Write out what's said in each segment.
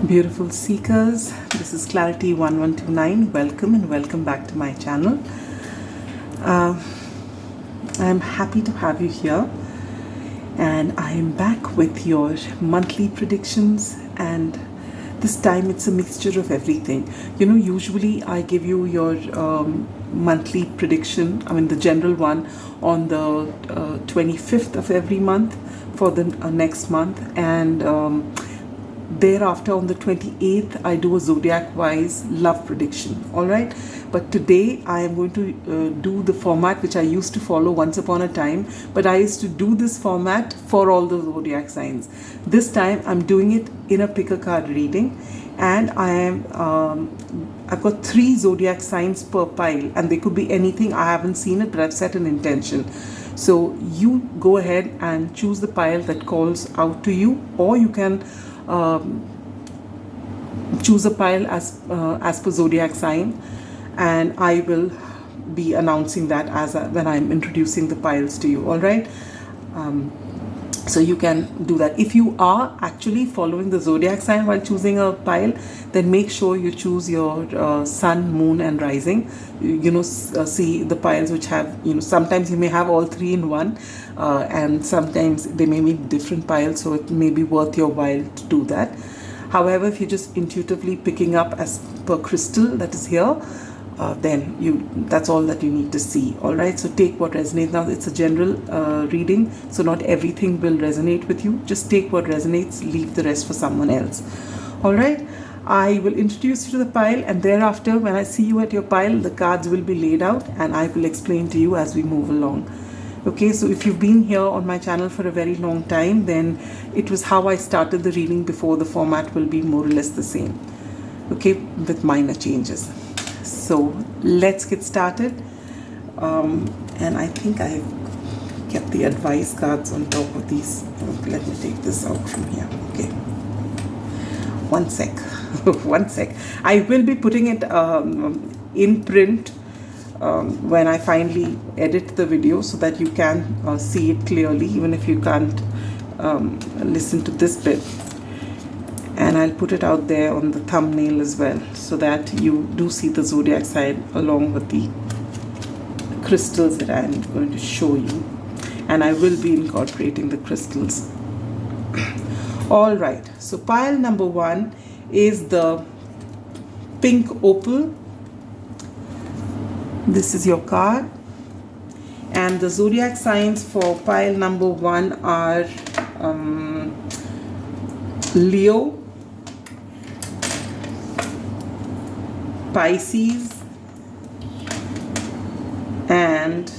Beautiful seekers, this is Clarity 1129. Welcome and welcome back to my channel. I'm happy to have you here, and I am back with your monthly predictions, and this time it's a mixture of everything. Usually I give you your monthly prediction, the general one, on the 25th of every month for the next month, and thereafter on the 28th I do a zodiac wise love prediction. All right, but today I am going to do the format which I used to follow once upon a time, but I used to do this format for all the zodiac signs. This time I'm doing it in a pick a card reading, and I've got 3 zodiac signs per pile, and they could be anything. I haven't seen it, but I've set an intention. So you go ahead and choose the pile that calls out to you, or you can choose a pile as per zodiac sign, and I will be announcing that when I'm introducing the piles to you. All right, so you can do that. If you are actually following the zodiac sign while choosing a pile, then make sure you choose your sun, moon and rising. See the piles which have, sometimes you may have all 3 in one, and sometimes they may be different piles, so it may be worth your while to do that. However, if you're just intuitively picking up as per crystal that is here, then that's all that you need to see. All right, so take what resonates. Now it's a general reading, so not everything will resonate with you. Just take what resonates, leave the rest for someone else. All right, I will introduce you to the pile, and thereafter when I see you at your pile, the cards will be laid out and I will explain to you as we move along. Okay, so if you've been here on my channel for a very long time, then it was how I started the reading before. The format will be more or less the same, okay, with minor changes. So let's get started, and I think I've kept the advice cards on top of these. Let me take this out from here. Okay, one sec. One sec. I will be putting it in print when I finally edit the video, so that you can see it clearly, even if you can't listen to this bit. And I'll put it out there on the thumbnail as well, so that you do see the zodiac sign along with the crystals that I'm going to show you. And I will be incorporating the crystals. All right, so pile number 1 is the pink opal. This is your card, and the zodiac signs for pile number 1 are Leo, Pisces, and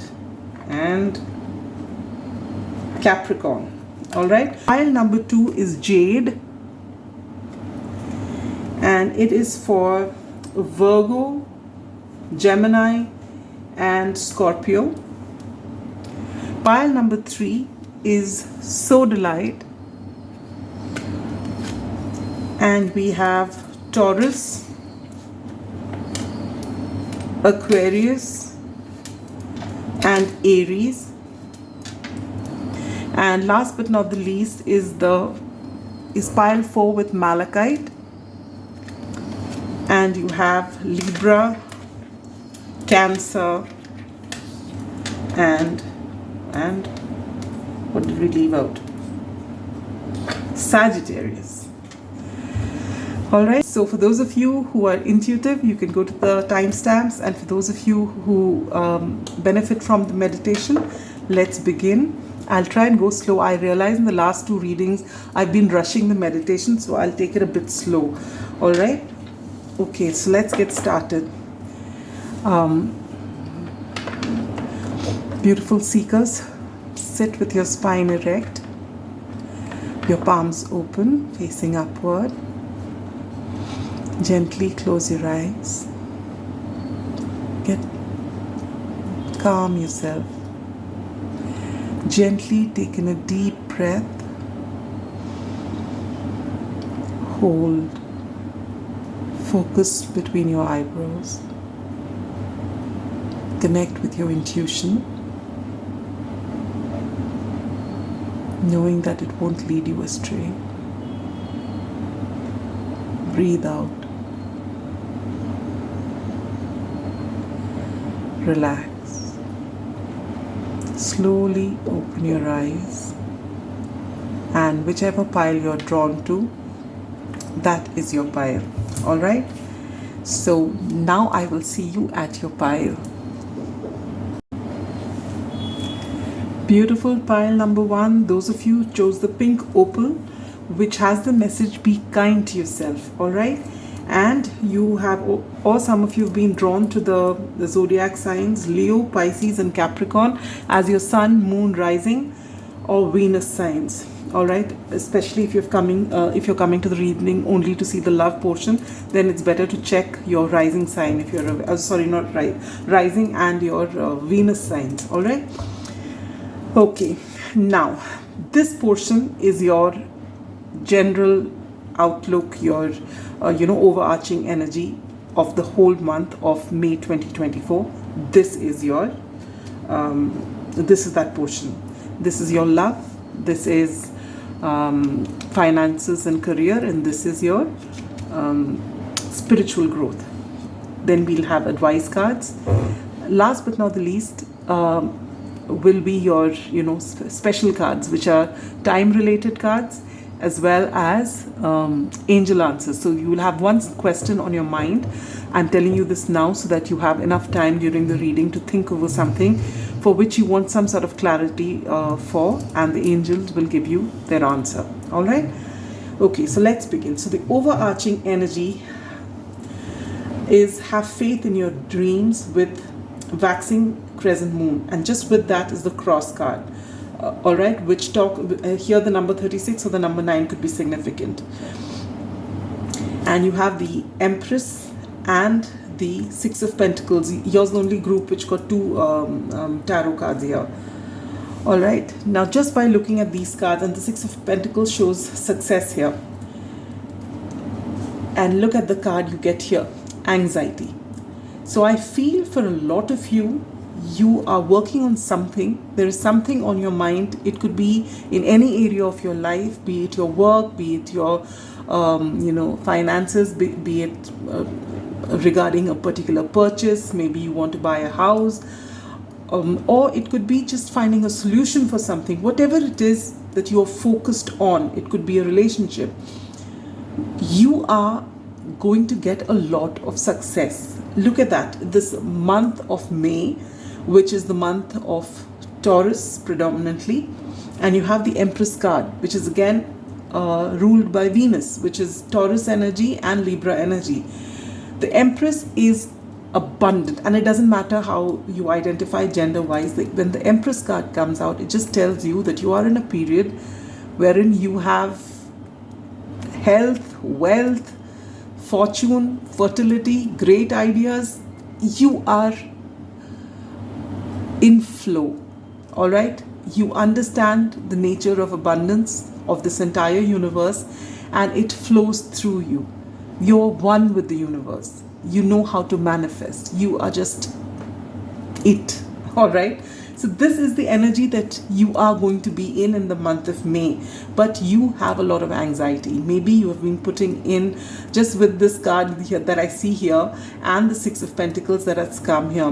Capricorn. All right, pile number 2 is Jade, and it is for Virgo, Gemini and Scorpio. Pile number 3 is Sodalite, and we have Taurus, Aquarius and Aries. And last but not the least is pile 4 with Malachite, and you have Libra, Cancer and what did we leave out? Sagittarius. All right, so for those of you who are intuitive, you can go to the timestamps, and for those of you who benefit from the meditation, let's begin. I'll try and go slow. I realize in the last 2 readings I've been rushing the meditation, so I'll take it a bit slow. All right, okay, so let's get started. Beautiful seekers, sit with your spine erect, your palms open, facing upward. Gently close your eyes. Calm yourself. Gently take in a deep breath. Hold. Focus between your eyebrows. Connect with your intuition, knowing that it won't lead you astray. Breathe out. Relax. Slowly open your eyes, and whichever pile you're drawn to, that is your pile. Alright? So now I will see you at your pile. Beautiful pile number 1. Those of you who chose the pink opal, which has the message, be kind to yourself. Alright? And you have, or some of you have been drawn to the zodiac signs Leo, Pisces and Capricorn as your sun, moon, rising or Venus signs. All right, especially if you're coming to the reading only to see the love portion, then it's better to check your rising sign if you're rising and your Venus signs. All right. Okay, now this portion is your general outlook, your overarching energy of the whole month of May 2024. This is your this is that portion. This is your love. This is finances and career, and this is your spiritual growth. Then we'll have advice cards. Last but not the least will be your special cards, which are time related cards, as well as angel answers. So you will have one question on your mind. I'm telling you this now so that you have enough time during the reading to think over something for which you want some sort of clarity for, and the angels will give you their answer. All right? Okay, so let's begin. So the overarching energy is have faith in your dreams with waxing crescent moon, and just with that is the cross card. All right, which here the number 36 or the number 9 could be significant. And you have the Empress and the Six of Pentacles. Yours the only group which got two tarot cards here. All right, now just by looking at these cards, and the Six of Pentacles shows success here, and look at the card you get here, anxiety. So I feel for a lot of you, you are working on something. There is something on your mind. It could be in any area of your life, be it your work, be it your finances, be it regarding a particular purchase. Maybe you want to buy a house, or it could be just finding a solution for something. Whatever it is that you are focused on, it could be a relationship. You are going to get a lot of success. Look at that. This month of May, which is the month of Taurus predominantly, and you have the Empress card, which is again ruled by Venus, which is Taurus energy and Libra energy. The Empress is abundant, and it doesn't matter how you identify gender wise. When the Empress card comes out, it just tells you that you are in a period wherein you have health, wealth, fortune, fertility, great ideas. You are in flow. All right, you understand the nature of abundance of this entire universe, and it flows through you. You're one with the universe. You know how to manifest. You are just it. All right, so this is the energy that you are going to be in the month of May. But you have a lot of anxiety. Maybe you have been putting in, just with this card here that I see here, and the Six of Pentacles that has come here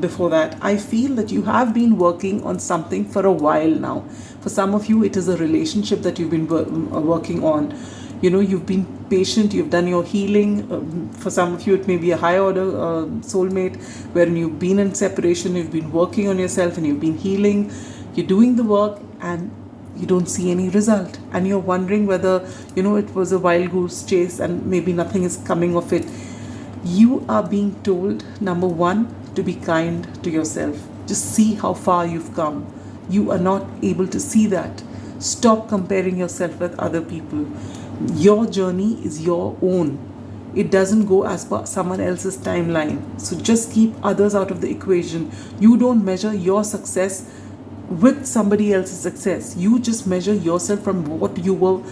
before that, I feel that you have been working on something for a while now. For some of you, it is a relationship that you've been working on. You've been patient, you've done your healing. For some of you, it may be a high order soulmate, wherein you've been in separation, you've been working on yourself and you've been healing. You're doing the work and you don't see any result. And you're wondering whether, it was a wild goose chase and maybe nothing is coming of it. You are being told, number one, to be kind to yourself. Just see how far you've come. You are not able to see that. Stop comparing yourself with other people. Your journey is your own. It doesn't go as per someone else's timeline. So just keep others out of the equation. You don't measure your success with somebody else's success. You just measure yourself from what you were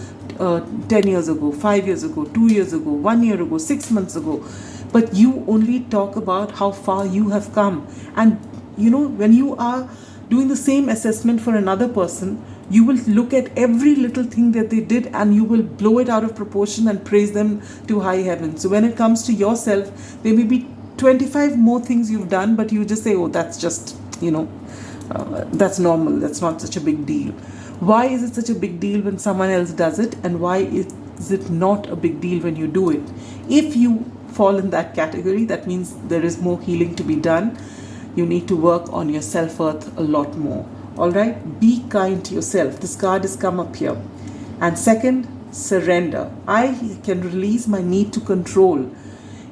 10 years ago, 5 years ago, 2 years ago, 1 year ago, 6 months ago. But you only talk about how far you have come. And when you are doing the same assessment for another person, You will look at every little thing that they did and you will blow it out of proportion and praise them to high heaven. So when it comes to yourself, there may be 25 more things you've done, but you just say, oh, that's just, that's normal. That's not such a big deal. Why is it such a big deal when someone else does it? And why is it not a big deal when you do it? If you fall in that category, that means there is more healing to be done. You need to work on your self-worth a lot more. All right? Be kind to yourself. This card has come up here. And second, surrender. I can release my need to control.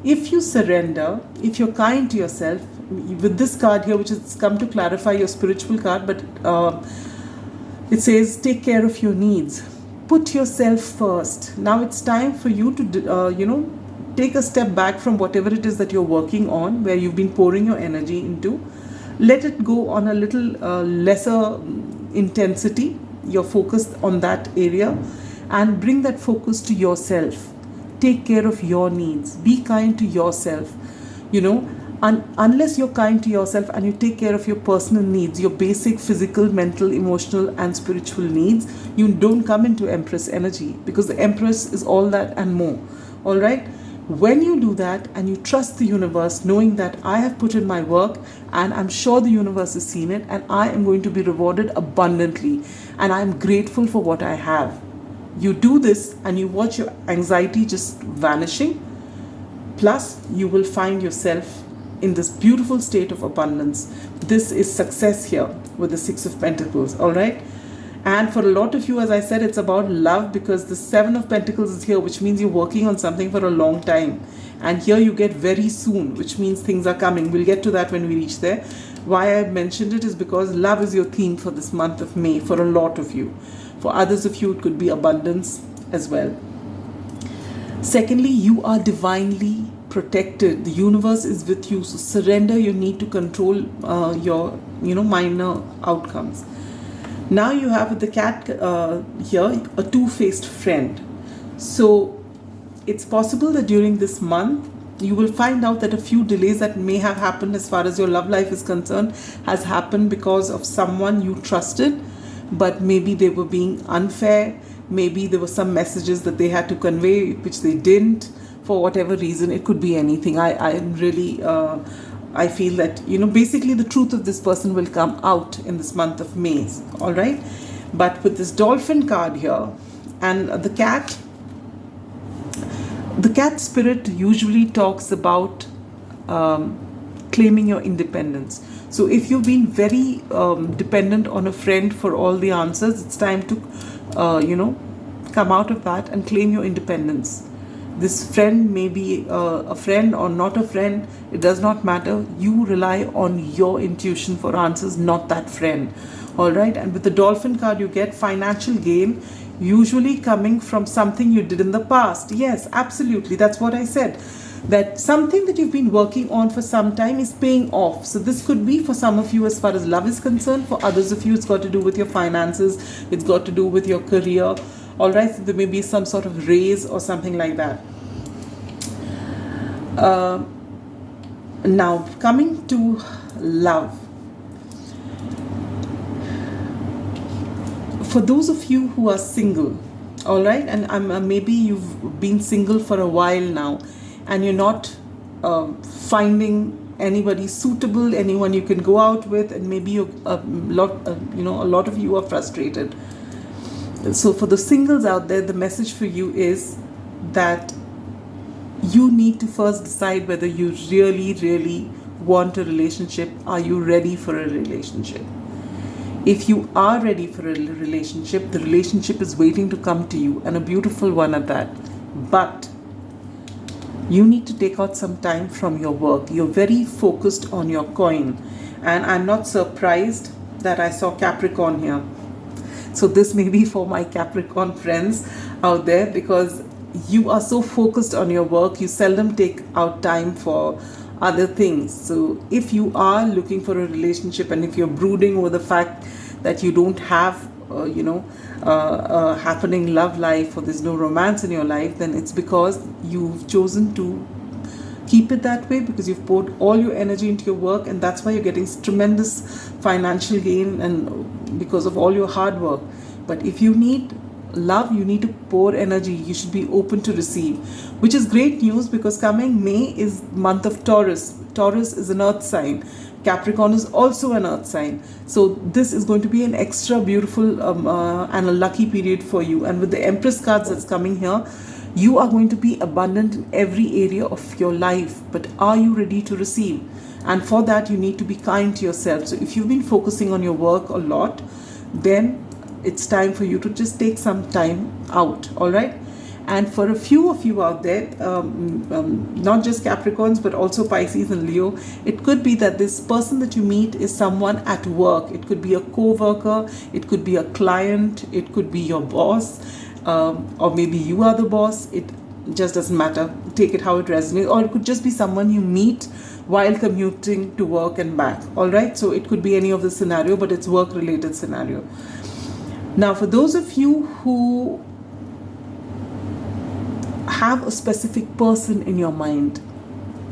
If you surrender, if you're kind to yourself, with this card here, which has come to clarify your spiritual card, but it says, take care of your needs. Put yourself first. Now it's time for you to, take a step back from whatever it is that you're working on, where you've been pouring your energy into. Let it go on a little lesser intensity. You're focused on that area, and bring that focus to yourself. Take care of your needs. Be kind to yourself. Unless you're kind to yourself and you take care of your personal needs, your basic physical, mental, emotional, and spiritual needs, you don't come into Empress energy, because the Empress is all that and more. All right? When you do that and you trust the universe, knowing that I have put in my work and I'm sure the universe has seen it and I am going to be rewarded abundantly, and I'm grateful for what I have. You do this and you watch your anxiety just vanishing. Plus, you will find yourself in this beautiful state of abundance. This is success here with the Six of Pentacles, all right? And for a lot of you, as I said, it's about love, because the Seven of Pentacles is here, which means you're working on something for a long time. And here you get very soon, which means things are coming. We'll get to that when we reach there. Why I mentioned it is because love is your theme for this month of May for a lot of you. For others of you, it could be abundance as well. Secondly, you are divinely protected. The universe is with you. So surrender your need to control your minor outcomes. Now you have with the cat here a two-faced friend. So it's possible that during this month you will find out that a few delays that may have happened as far as your love life is concerned has happened because of someone you trusted, but maybe they were being unfair. Maybe there were some messages that they had to convey which they didn't, for whatever reason. It could be anything. I'm really I feel that basically the truth of this person will come out in this month of May. All right? But with this dolphin card here and the cat spirit usually talks about claiming your independence. So if you've been very dependent on a friend for all the answers, it's time to come out of that and claim your independence. This friend may be a friend or not a friend. It does not matter. You rely on your intuition for answers, not that friend. All right? And with the dolphin card, you get financial gain, usually coming from something you did in the past. Yes, absolutely. That's what I said. That something that you've been working on for some time is paying off. So this could be for some of you as far as love is concerned. For others of you, it's got to do with your finances. It's got to do with your career. All right, so there may be some sort of raise or something like that. Now, coming to love. For those of you who are single, all right, and maybe you've been single for a while now, and you're not finding anybody suitable, anyone you can go out with, and maybe a lot of you are frustrated. So for the singles out there, the message for you is that you need to first decide whether you really, really want a relationship. Are you ready for a relationship? If you are ready for a relationship, the relationship is waiting to come to you, and a beautiful one at that. But you need to take out some time from your work. You're very focused on your coin. And I'm not surprised that I saw Capricorn here. So this may be for my Capricorn friends out there, because you are so focused on your work, you seldom take out time for other things. So if you are looking for a relationship, and if you're brooding over the fact that you don't have a happening love life, or there's no romance in your life, then it's because you've chosen to keep it that way, because you've poured all your energy into your work, and that's why you're getting tremendous financial gain and because of all your hard work. But if you need love, you need to pour energy. You should be open to receive, which is great news, because coming May is month of Taurus. Taurus is an earth sign. Capricorn is also an earth sign. So this is going to be an extra beautiful and a lucky period for you. And with the Empress cards that's coming here, you are going to be abundant in every area of your life. But are you ready to receive? And for that, you need to be kind to yourself. So if you've been focusing on your work a lot, then it's time for you to just take some time out, all right? And for a few of you out there, not just Capricorns, but also Pisces and Leo, it could be that this person that you meet is someone at work. It could be a co-worker, it could be a client, it could be your boss, or maybe you are the boss. It just doesn't matter. Take it how it resonates. Or it could just be someone you meet while commuting to work and back, all right? So it could be any of the scenario, but it's work-related scenario. Now, for those of you who have a specific person in your mind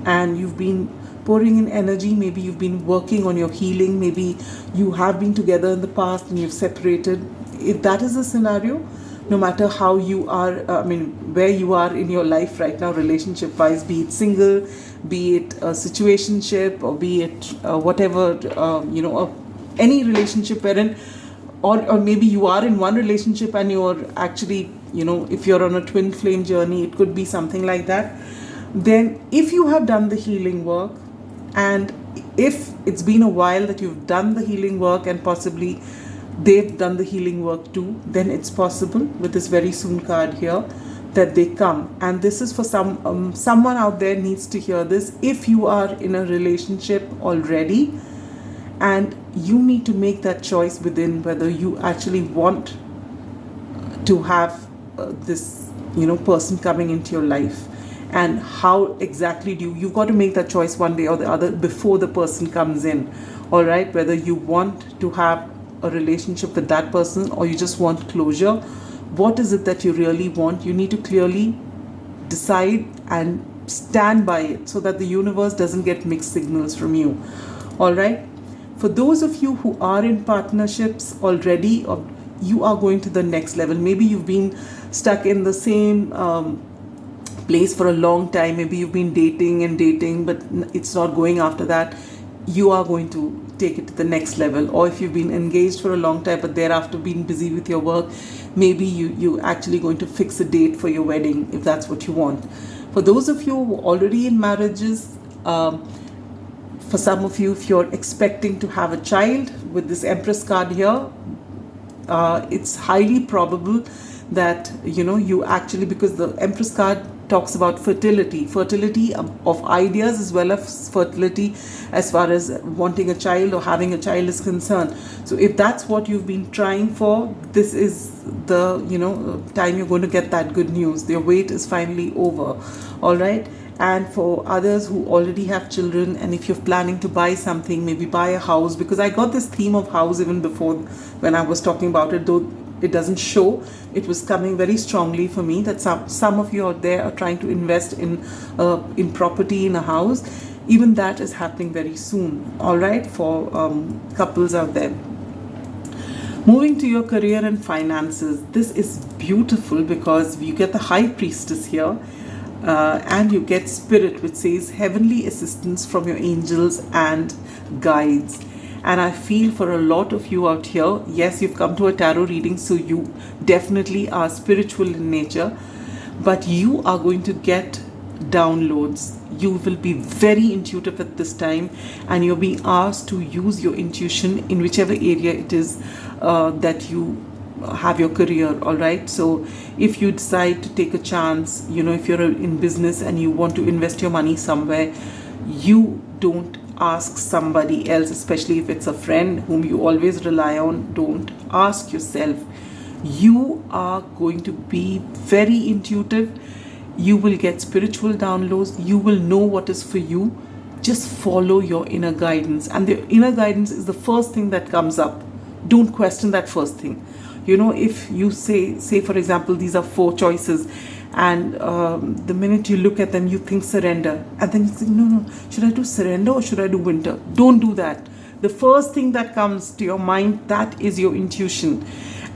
and you've been pouring in energy, maybe you've been working on your healing, maybe you have been together in the past and you've separated. If that is the scenario, no matter how you are, where you are in your life right now, relationship-wise, be it single, be it a situationship, or be it whatever, any relationship wherein, or maybe you are in one relationship and you're actually, if you're on a twin flame journey, it could be something like that. Then if you have done the healing work, and if it's been a while that you've done the healing work and possibly they've done the healing work too, then it's possible with this very soon card here that they come. And this is for someone out there needs to hear this. If you are in a relationship already and you need to make that choice within whether you actually want to have this person coming into your life, and how exactly you've got to make that choice one way or the other before the person comes in, all right? Whether you want to have a relationship with that person or you just want closure, what is it that you really want? You need to clearly decide and stand by it so that the universe doesn't get mixed signals from you, all right? For those of you who are in partnerships already, or you are going to the next level, maybe you've been stuck in the same place for a long time, maybe you've been dating but it's not going after that, you are going to take it to the next level. Or if you've been engaged for a long time but thereafter been busy with your work, maybe you actually going to fix a date for your wedding if that's what you want. For those of you who are already in marriages, for some of you, if you're expecting to have a child, with this Empress card here, it's highly probable that you actually, because the Empress card talks about fertility of ideas as well as fertility as far as wanting a child or having a child is concerned. So if that's what you've been trying for, this is the time you're going to get that good news. Your wait is finally over, all right? And for others who already have children, and if you're planning to buy something, maybe buy a house, because I got this theme of house even before when I was talking about it, though it doesn't show, it was coming very strongly for me that some of you out there are trying to invest in property, in a house. Even that is happening very soon, all right, for couples out there. Moving to your career and finances, this is beautiful because you get the High Priestess here. And you get Spirit, which says heavenly assistance from your angels and guides. And I feel for a lot of you out here, yes, you've come to a tarot reading, so you definitely are spiritual in nature, but you are going to get downloads. You will be very intuitive at this time, and you're being asked to use your intuition in whichever area it is that you have your career, all right? So if you decide to take a chance, if you're in business and you want to invest your money somewhere, you don't ask somebody else, especially if it's a friend whom you always rely on. Don't ask yourself. You are going to be very intuitive. You will get spiritual downloads. You will know what is for you. Just follow your inner guidance, and the inner guidance is the first thing that comes up. Don't question that first thing. If you say for example, these are 4 choices, and the minute you look at them, you think surrender, and then you think, no, should I do surrender or should I do winter? Don't do that. the first thing that comes to your mind, that is your intuition.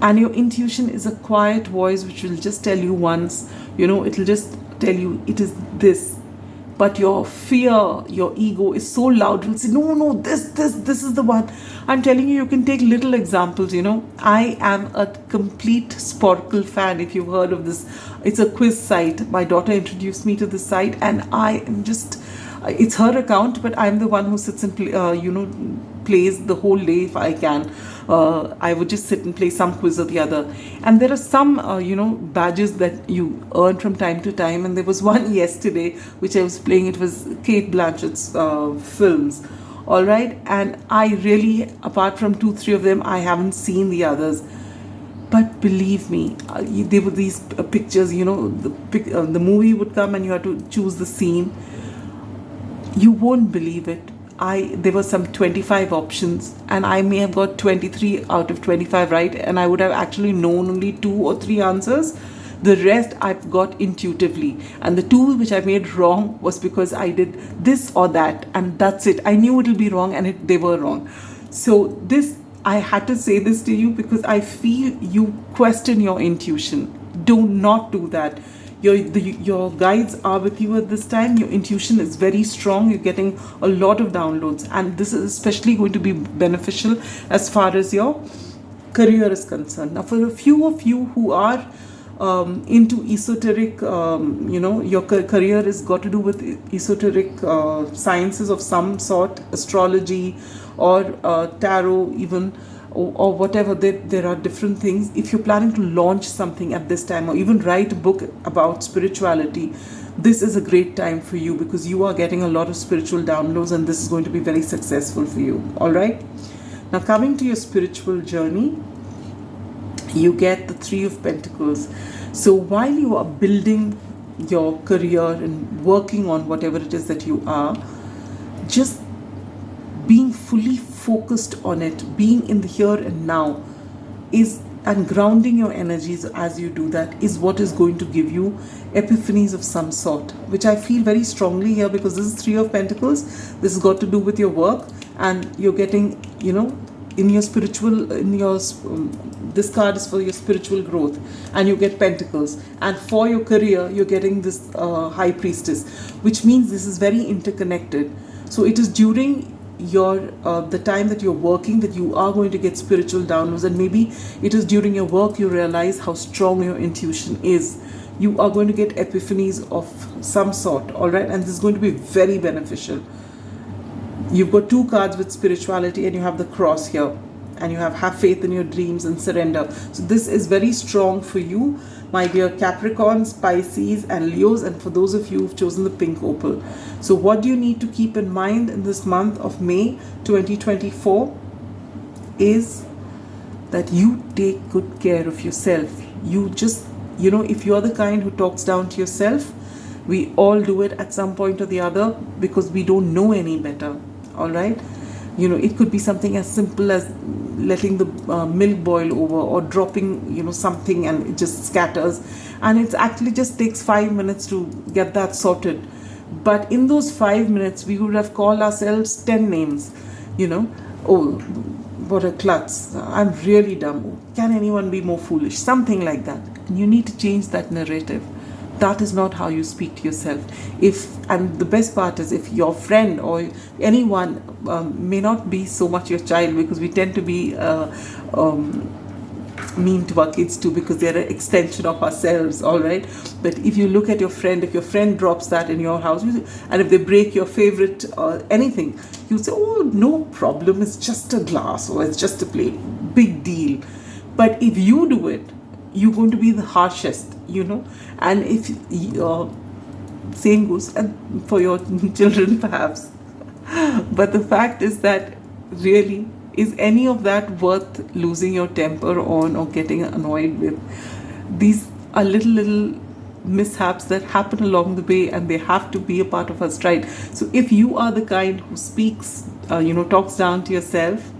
And your intuition is a quiet voice which will just tell you once, it'll just tell you it is this. But your fear, your ego is so loud, it will say, no, this is the one. I'm telling you, you can take little examples, I am a complete Sporkle fan, if you've heard of this. It's a quiz site. My daughter introduced me to this site, and I am just, it's her account, but I'm the one who sits and plays the whole day if I can. I would just sit and play some quiz or the other. And there are some, badges that you earn from time to time. And there was one yesterday which I was playing. It was Kate Blanchett's films. All right. And I really, apart from 2-3 of them, I haven't seen the others. But believe me, there were these pictures, the movie would come and you had to choose the scene. You won't believe it. There were some 25 options, and I may have got 23 out of 25 right, and I would have actually known only 2 or 3 answers. The rest I've got intuitively, and the 2 which I made wrong was because I did this or that, and that's it. I knew it'll be wrong, and they were wrong. So I had to say this to you because I feel you question your intuition. Do not do that. Your guides are with you at this time. Your intuition is very strong. You're getting a lot of downloads, and this is especially going to be beneficial as far as your career is concerned. Now, for a few of you who are into esoteric, your career has got to do with esoteric sciences of some sort, astrology or tarot even, or whatever. There are different things. If you're planning to launch something at this time, or even write a book about spirituality, this is a great time for you, because you are getting a lot of spiritual downloads, and this is going to be very successful for you. All right. Now, coming to your spiritual journey, you get the 3 of Pentacles. So while you are building your career and working on whatever it is that you are, just being fully focused on it, being in the here and now and grounding your energies as you do that is what is going to give you epiphanies of some sort, which I feel very strongly here, because this is 3 of Pentacles. This has got to do with your work, and you're getting, in your spiritual, this card is for your spiritual growth, and you get Pentacles. And for your career, you're getting this High Priestess, which means this is very interconnected. So it is during the time that you're working that you are going to get spiritual downloads, and maybe it is during your work you realize how strong your intuition is. You are going to get epiphanies of some sort, all right, and this is going to be very beneficial. You've got 2 cards with spirituality, and you have the cross here, and you have faith in your dreams and surrender. So this is very strong for you, my dear Capricorns, Pisces and Leos, and for those of you who've chosen the pink opal. So what do you need to keep in mind in this month of May 2024 is that you take good care of yourself. You just, if you're the kind who talks down to yourself, we all do it at some point or the other, because we don't know any better. All right. It could be something as simple as letting the milk boil over, or dropping, something and it just scatters. And it actually just takes 5 minutes to get that sorted. But in those 5 minutes, we would have called ourselves 10 names, oh, what a klutz. I'm really dumb. Can anyone be more foolish? Something like that. And you need to change that narrative. That is not how you speak to yourself. And the best part is, if your friend or anyone may not be so much your child, because we tend to be mean to our kids too, because they're an extension of ourselves, all right? But if you look at your friend, if your friend drops that in your house, and if they break your favorite anything, you say, oh, no problem, it's just a glass, or it's just a plate, big deal. But if you do it, you're going to be the harshest, and if same goes for your children perhaps. But the fact is that, really, is any of that worth losing your temper on or getting annoyed with? These are little mishaps that happen along the way, and they have to be a part of our stride. So if you are the kind who speaks, talks down to yourself,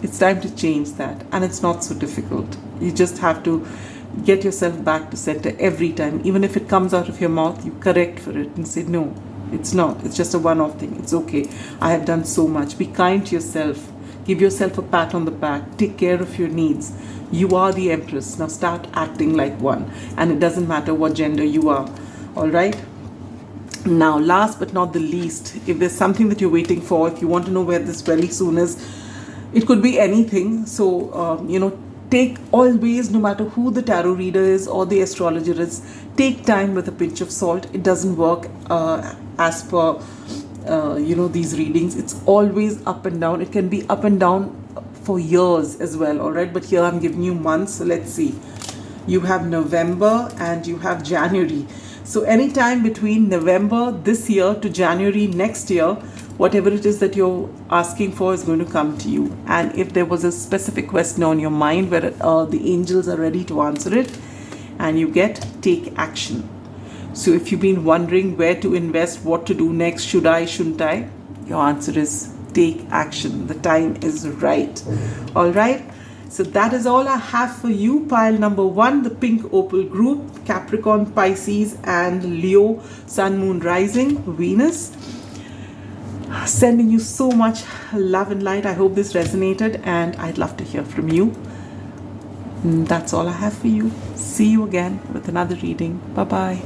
it's time to change that. And it's not so difficult. You just have to get yourself back to center every time. Even if it comes out of your mouth, you correct for it and say, no, it's not. It's just a one-off thing. It's okay. I have done so much. Be kind to yourself. Give yourself a pat on the back. Take care of your needs. You are the Empress. Now start acting like one. And it doesn't matter what gender you are. All right? Now, last but not the least, if there's something that you're waiting for, if you want to know where this very soon is, it could be anything. So, take always, no matter who the tarot reader is or the astrologer is, take time with a pinch of salt. It doesn't work as per, these readings. It's always up and down. It can be up and down for years as well, all right? But here I'm giving you months. So let's see. You have November and you have January. So anytime between November this year to January next year, whatever it is that you're asking for is going to come to you. And if there was a specific question on your mind where the angels are ready to answer it, and you get take action. So if you've been wondering where to invest, what to do next, should I, shouldn't I? Your answer is take action. The time is right. All right. So that is all I have for you. Pile number 1, the pink opal group, Capricorn, Pisces, and Leo, Sun, Moon, Rising, Venus. Sending you so much love and light. I hope this resonated, and I'd love to hear from you. That's all I have for you. See you again with another reading. Bye-bye.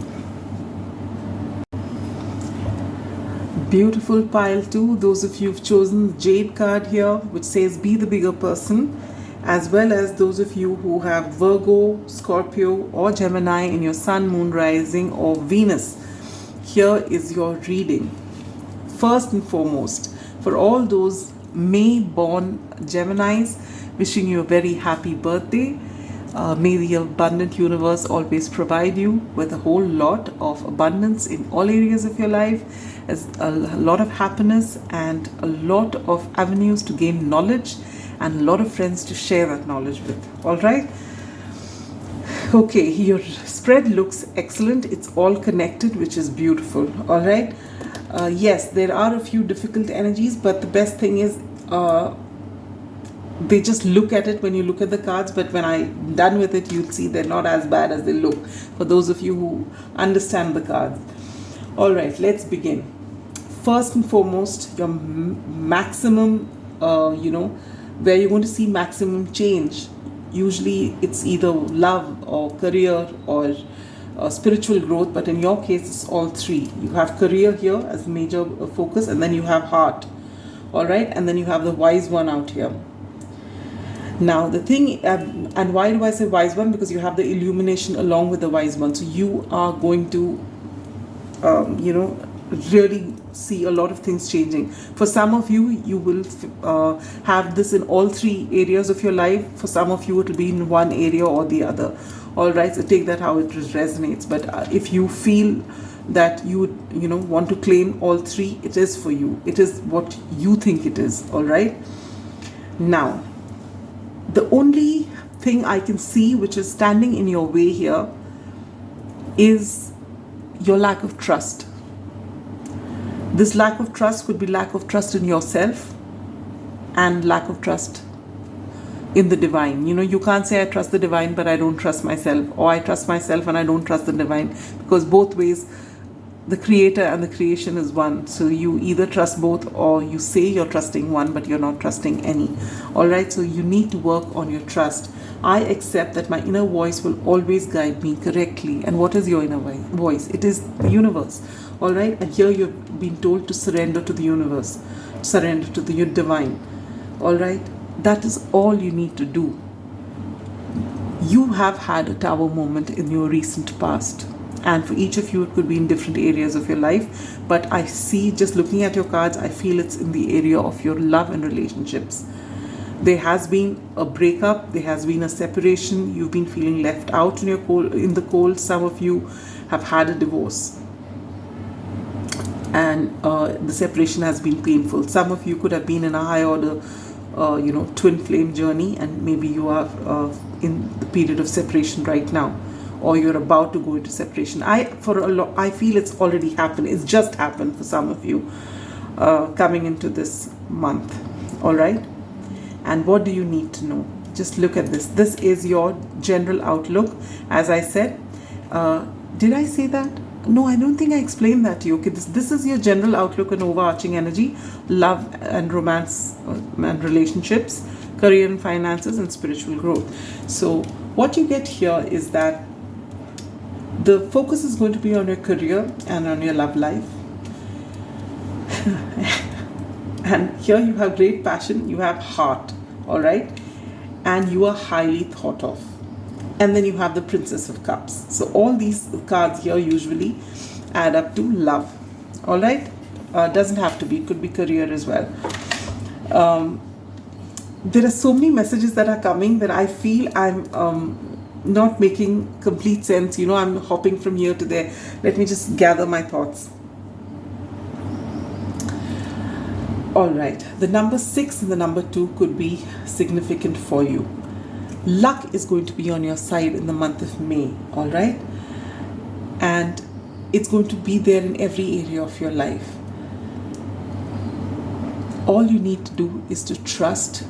Beautiful pile 2. Those of you who've chosen the Jade card here, which says be the bigger person, as well as those of you who have Virgo, Scorpio, or Gemini in your Sun, Moon, Rising, or Venus. Here is your reading. First and foremost, for all those May-born Geminis, wishing you a very happy birthday. May the abundant universe always provide you with a whole lot of abundance in all areas of your life, as a lot of happiness and a lot of avenues to gain knowledge and a lot of friends to share that knowledge with. All right? Okay, your spread looks excellent. It's all connected, which is beautiful. All right? Yes, there are a few difficult energies, but the best thing is they just look at it when you look at the cards, but when I'm done with it, you'll see they're not as bad as they look, for those of you who understand the cards. All right, let's begin. First and foremost, your maximum, where you're going to see maximum change. Usually it's either love or career or spiritual growth, but in your case, it's all three. You have career here as major focus, and then you have heart. All right, and then you have the wise one out here. Now the thing, and why do I say wise one? Because you have the illumination along with the wise one. So you are going to, really see a lot of things changing. For some of you, you will have this in all three areas of your life. For some of you, it will be in one area or the other. All right, so take that how it resonates. But if you feel that you would, want to claim all three, it is for you. It is what you think it is. All right. Now, the only thing I can see which is standing in your way here is your lack of trust. This lack of trust could be lack of trust in yourself and lack of trust in the divine. You can't say I trust the divine but I don't trust myself, or I trust myself and I don't trust the divine, because both ways the creator and the creation is one. So you either trust both, or you say you're trusting one but you're not trusting any. All right, so you need to work on your trust. I accept that my inner voice will always guide me correctly. And what is your inner voice? It is the universe. All right, and here you've been told to surrender to the universe, surrender to the divine. All right, that is all you need to do. You have had a tower moment in your recent past, and for each of you it could be in different areas of your life, but I see, just looking at your cards, I feel it's in the area of your love and relationships. There has been a breakup, there has been a separation, you've been feeling left out in the cold. Some of you have had a divorce, and the separation has been painful. Some of you could have been in a high order twin flame journey, and maybe you are in the period of separation right now, or you're about to go into separation. I feel it's already happened. It's just happened for some of you coming into this month. All right, and what do you need to know? Just look at this. This is your general outlook. As I said, did I say that? No, I don't think I explained that to you. Okay, this is your general outlook and overarching energy, love and romance and relationships, career and finances, and spiritual growth. So what you get here is that the focus is going to be on your career and on your love life. And here you have great passion, you have heart, all right? And you are highly thought of. And then you have the Princess of Cups. So all these cards here usually add up to love, all right? Doesn't have to be, it could be career as well. There are so many messages that are coming that I feel I'm not making complete sense. You know, I'm hopping from here to there. Let me just gather my thoughts. All right, the number 6 and the number 2 could be significant for you. Luck is going to be on your side in the month of May, all right? And it's going to be there in every area of your life. All you need to do is to trust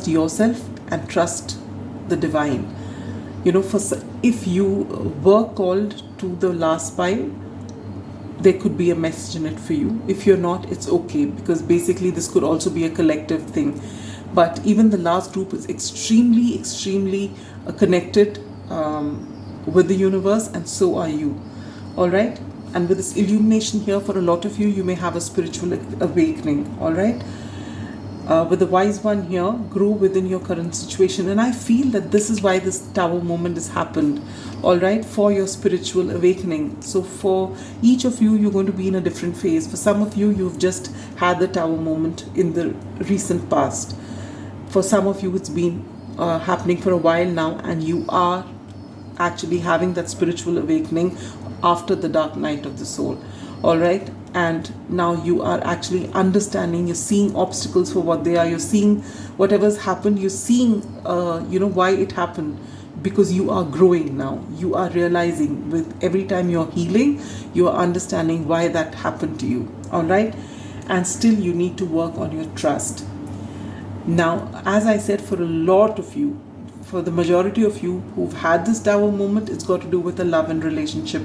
yourself and trust the divine. You know, if you were called to the last pile, there could be a message in it for you. If you're not, it's okay, because basically this could also be a collective thing. But even the last group is extremely connected with the universe, and so are you. All right? And with this illumination here, for a lot of you, you may have a spiritual awakening. All right? With the wise one here, grow within your current situation. And I feel that this is why this tower moment has happened. All right? For your spiritual awakening. So for each of you, you're going to be in a different phase. For some of you, you've just had the tower moment in the recent past. For some of you, it's been happening for a while now, and you are actually having that spiritual awakening after the dark night of the soul. All right? And now you are actually understanding, you're seeing obstacles for what they are, you're seeing whatever's happened, you're seeing, why it happened, because you are growing now. You are realizing with every time you're healing, you are understanding why that happened to you. All right? And still you need to work on your trust. Now, as I said, for a lot of you, for the majority of you who've had this tower moment, it's got to do with a love and relationship.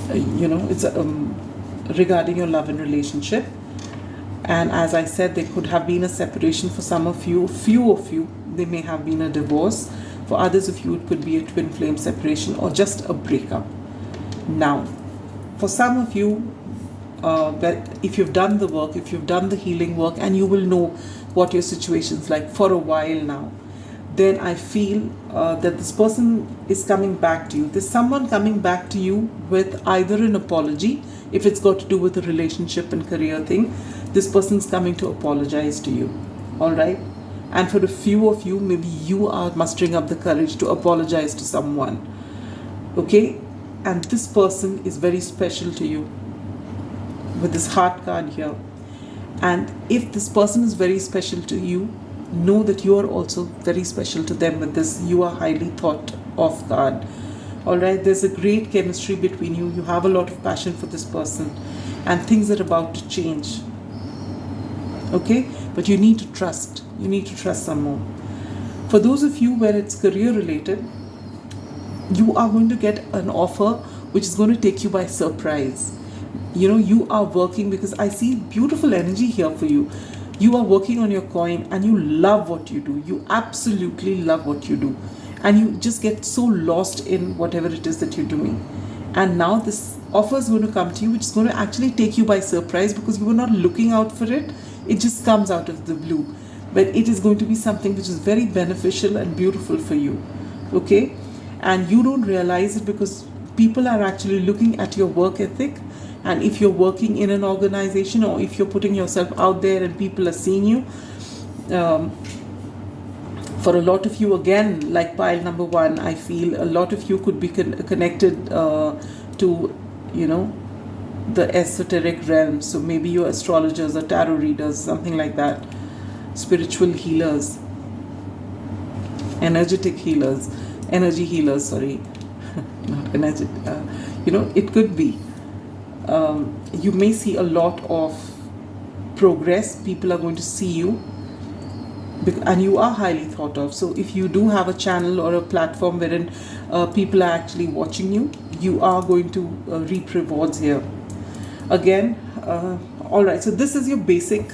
It's regarding your love and relationship. And as I said, there could have been a separation for some of you. Few of you, there may have been a divorce. For others of you, it could be a twin flame separation or just a breakup. Now, for some of you, that if you've done the work, if you've done the healing work, and you will know what your situation's like for a while now, then I feel that this person is coming back to you. There's someone coming back to you with either an apology, if it's got to do with a relationship and career thing, this person's coming to apologize to you. All right? And for a few of you, maybe you are mustering up the courage to apologize to someone. Okay? And this person is very special to you, with this heart card here. And if this person is very special to you, know that you are also very special to them with this you are highly thought of card. All right, there's a great chemistry between you. You have a lot of passion for this person, and things are about to change. Okay, but you need to trust. You need to trust some more. For those of you where it's career related, you are going to get an offer which is going to take you by surprise. You know, you are working, because I see beautiful energy here for you. You are working on your coin and you love what you do. You absolutely love what you do. And you just get so lost in whatever it is that you're doing. And now this offer is going to come to you, which is going to actually take you by surprise, because you were not looking out for it. It just comes out of the blue. But it is going to be something which is very beneficial and beautiful for you. Okay? And you don't realize it, because people are actually looking at your work ethic. And if you're working in an organization, or if you're putting yourself out there and people are seeing you, for a lot of you, again, like pile number 1, I feel a lot of you could be connected to, the esoteric realm. So maybe you're astrologers or tarot readers, something like that. Spiritual healers, energy healers, not energy. It could be. You may see a lot of progress. People are going to see you. and you are highly thought of. So if you do have a channel or a platform wherein people are actually watching you, you are going to reap rewards here. Again, all right, so this is your basic.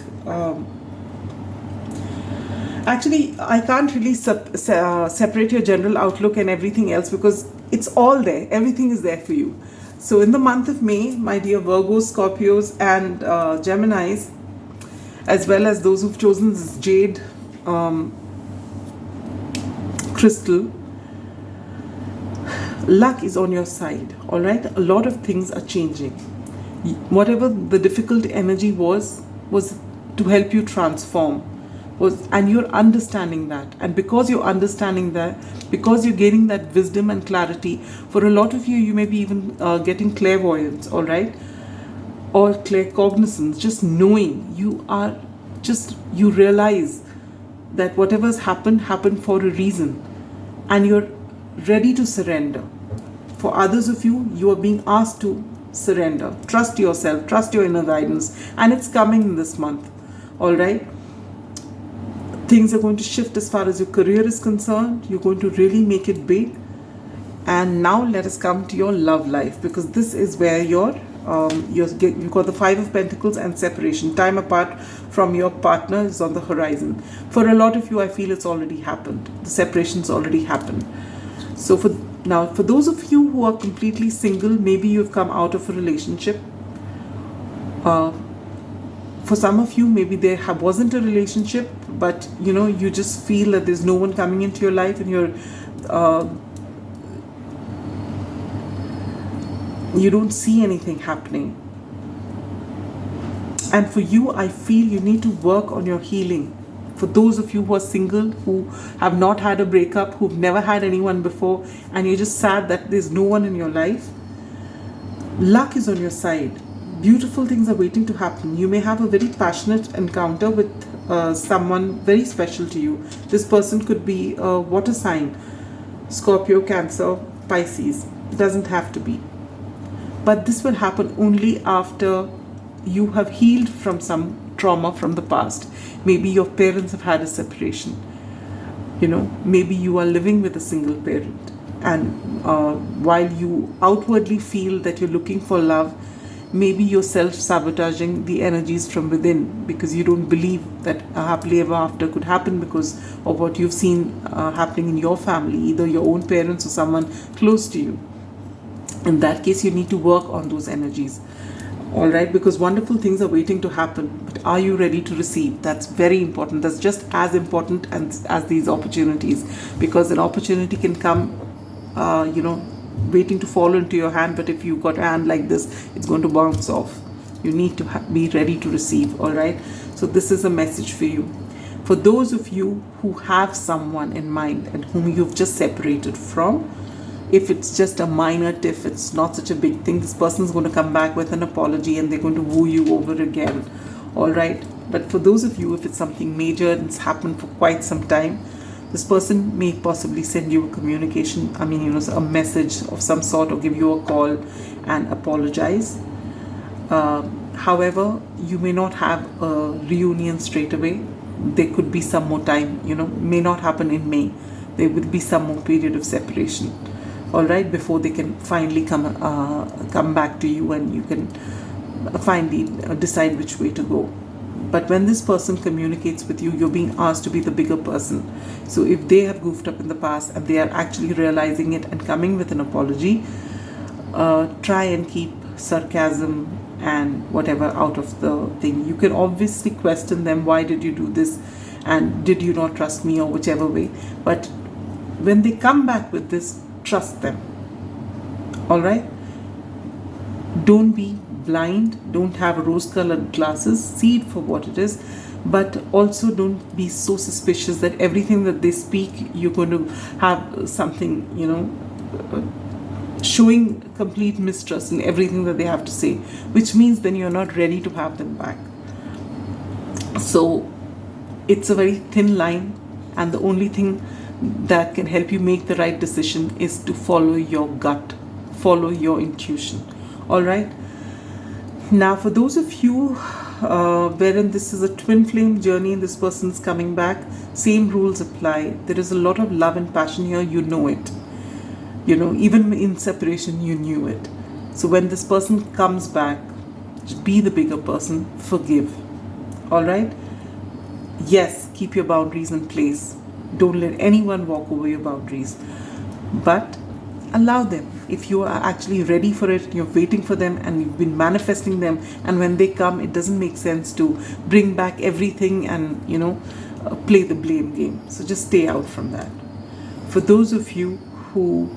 Actually, I can't really separate your general outlook and everything else, because it's all there. Everything is there for you. So in the month of May, my dear Virgos, Scorpios and Geminis, as well as those who've chosen this jade crystal, luck is on your side. All right, a lot of things are changing. Whatever the difficult energy was to help you transform, and you're understanding that. And because you're understanding that, because you're gaining that wisdom and clarity, for a lot of you, you may be even getting clairvoyance, all right, or claircognizance, just knowing. You realize that whatever's happened for a reason, and you're ready to surrender. For others of you, you are being asked to surrender. Trust yourself, trust your inner guidance, and it's coming in this month, all right. Things are going to shift as far as your career is concerned. You're going to really make it big. And now let us come to your love life, because this is where you've got the Five of Pentacles and separation. Time apart from your partner is on the horizon. For a lot of you, I feel it's already happened. The separation's already happened. So for those of you who are completely single, maybe you've come out of a relationship. For some of you, maybe there wasn't a relationship, but you just feel that there's no one coming into your life, and you don't see anything happening. And for you, I feel you need to work on your healing. For those of you who are single, who have not had a breakup, who've never had anyone before, and you're just sad that there's no one in your life, luck is on your side. Beautiful things are waiting to happen. You may have a very passionate encounter with someone very special to you. This person could be a water sign, Scorpio, Cancer, Pisces. It doesn't have to be. But this will happen only after you have healed from some trauma from the past. Maybe your parents have had a separation. Maybe you are living with a single parent. And while you outwardly feel that you're looking for love, maybe you're self-sabotaging the energies from within, because you don't believe that a happily ever after could happen because of what you've seen happening in your family, either your own parents or someone close to you. In that case, you need to work on those energies. All right, because wonderful things are waiting to happen. But are you ready to receive? That's very important. That's just as important as these opportunities, because an opportunity can come, waiting to fall into your hand. But if you've got a hand like this, it's going to bounce off. You need to be ready to receive. All right. So this is a message for you. For those of you who have someone in mind and whom you've just separated from, if it's just a minor tiff, it's not such a big thing. This person's going to come back with an apology and they're going to woo you over again. All right. But for those of you, if it's something major and it's happened for quite some time, this person may possibly send you a communication, a message of some sort, or give you a call and apologize. However, you may not have a reunion straight away. There could be some more time, may not happen in May. There will be some more period of separation. All right, before they can finally come back to you and you can finally decide which way to go. But when this person communicates with you, you're being asked to be the bigger person. So if they have goofed up in the past and they are actually realizing it and coming with an apology, try and keep sarcasm and whatever out of the thing. You can obviously question them, why did you do this, and did you not trust me, or whichever way. But when they come back with this, trust them. All right. Don't be blind. Don't have rose-colored glasses. See it for what it is. But also don't be so suspicious that everything that they speak, you're going to have something, showing complete mistrust in everything that they have to say, which means then you're not ready to have them back. So it's a very thin line, and the only thing that can help you make the right decision is to follow your gut, follow your intuition. All right. Now, for those of you wherein this is a twin flame journey and this person's coming back. Same rules apply. There is a lot of love and passion here. You know it. You know, even in separation, you knew it. So when this person comes back, be the bigger person. Forgive. All right? Yes, keep your boundaries in place. Don't let anyone walk over your boundaries. But allow them. If you are actually ready for it, you're waiting for them and you've been manifesting them, and when they come, it doesn't make sense to bring back everything and, you know, play the blame game. So just stay out from that. For those of you who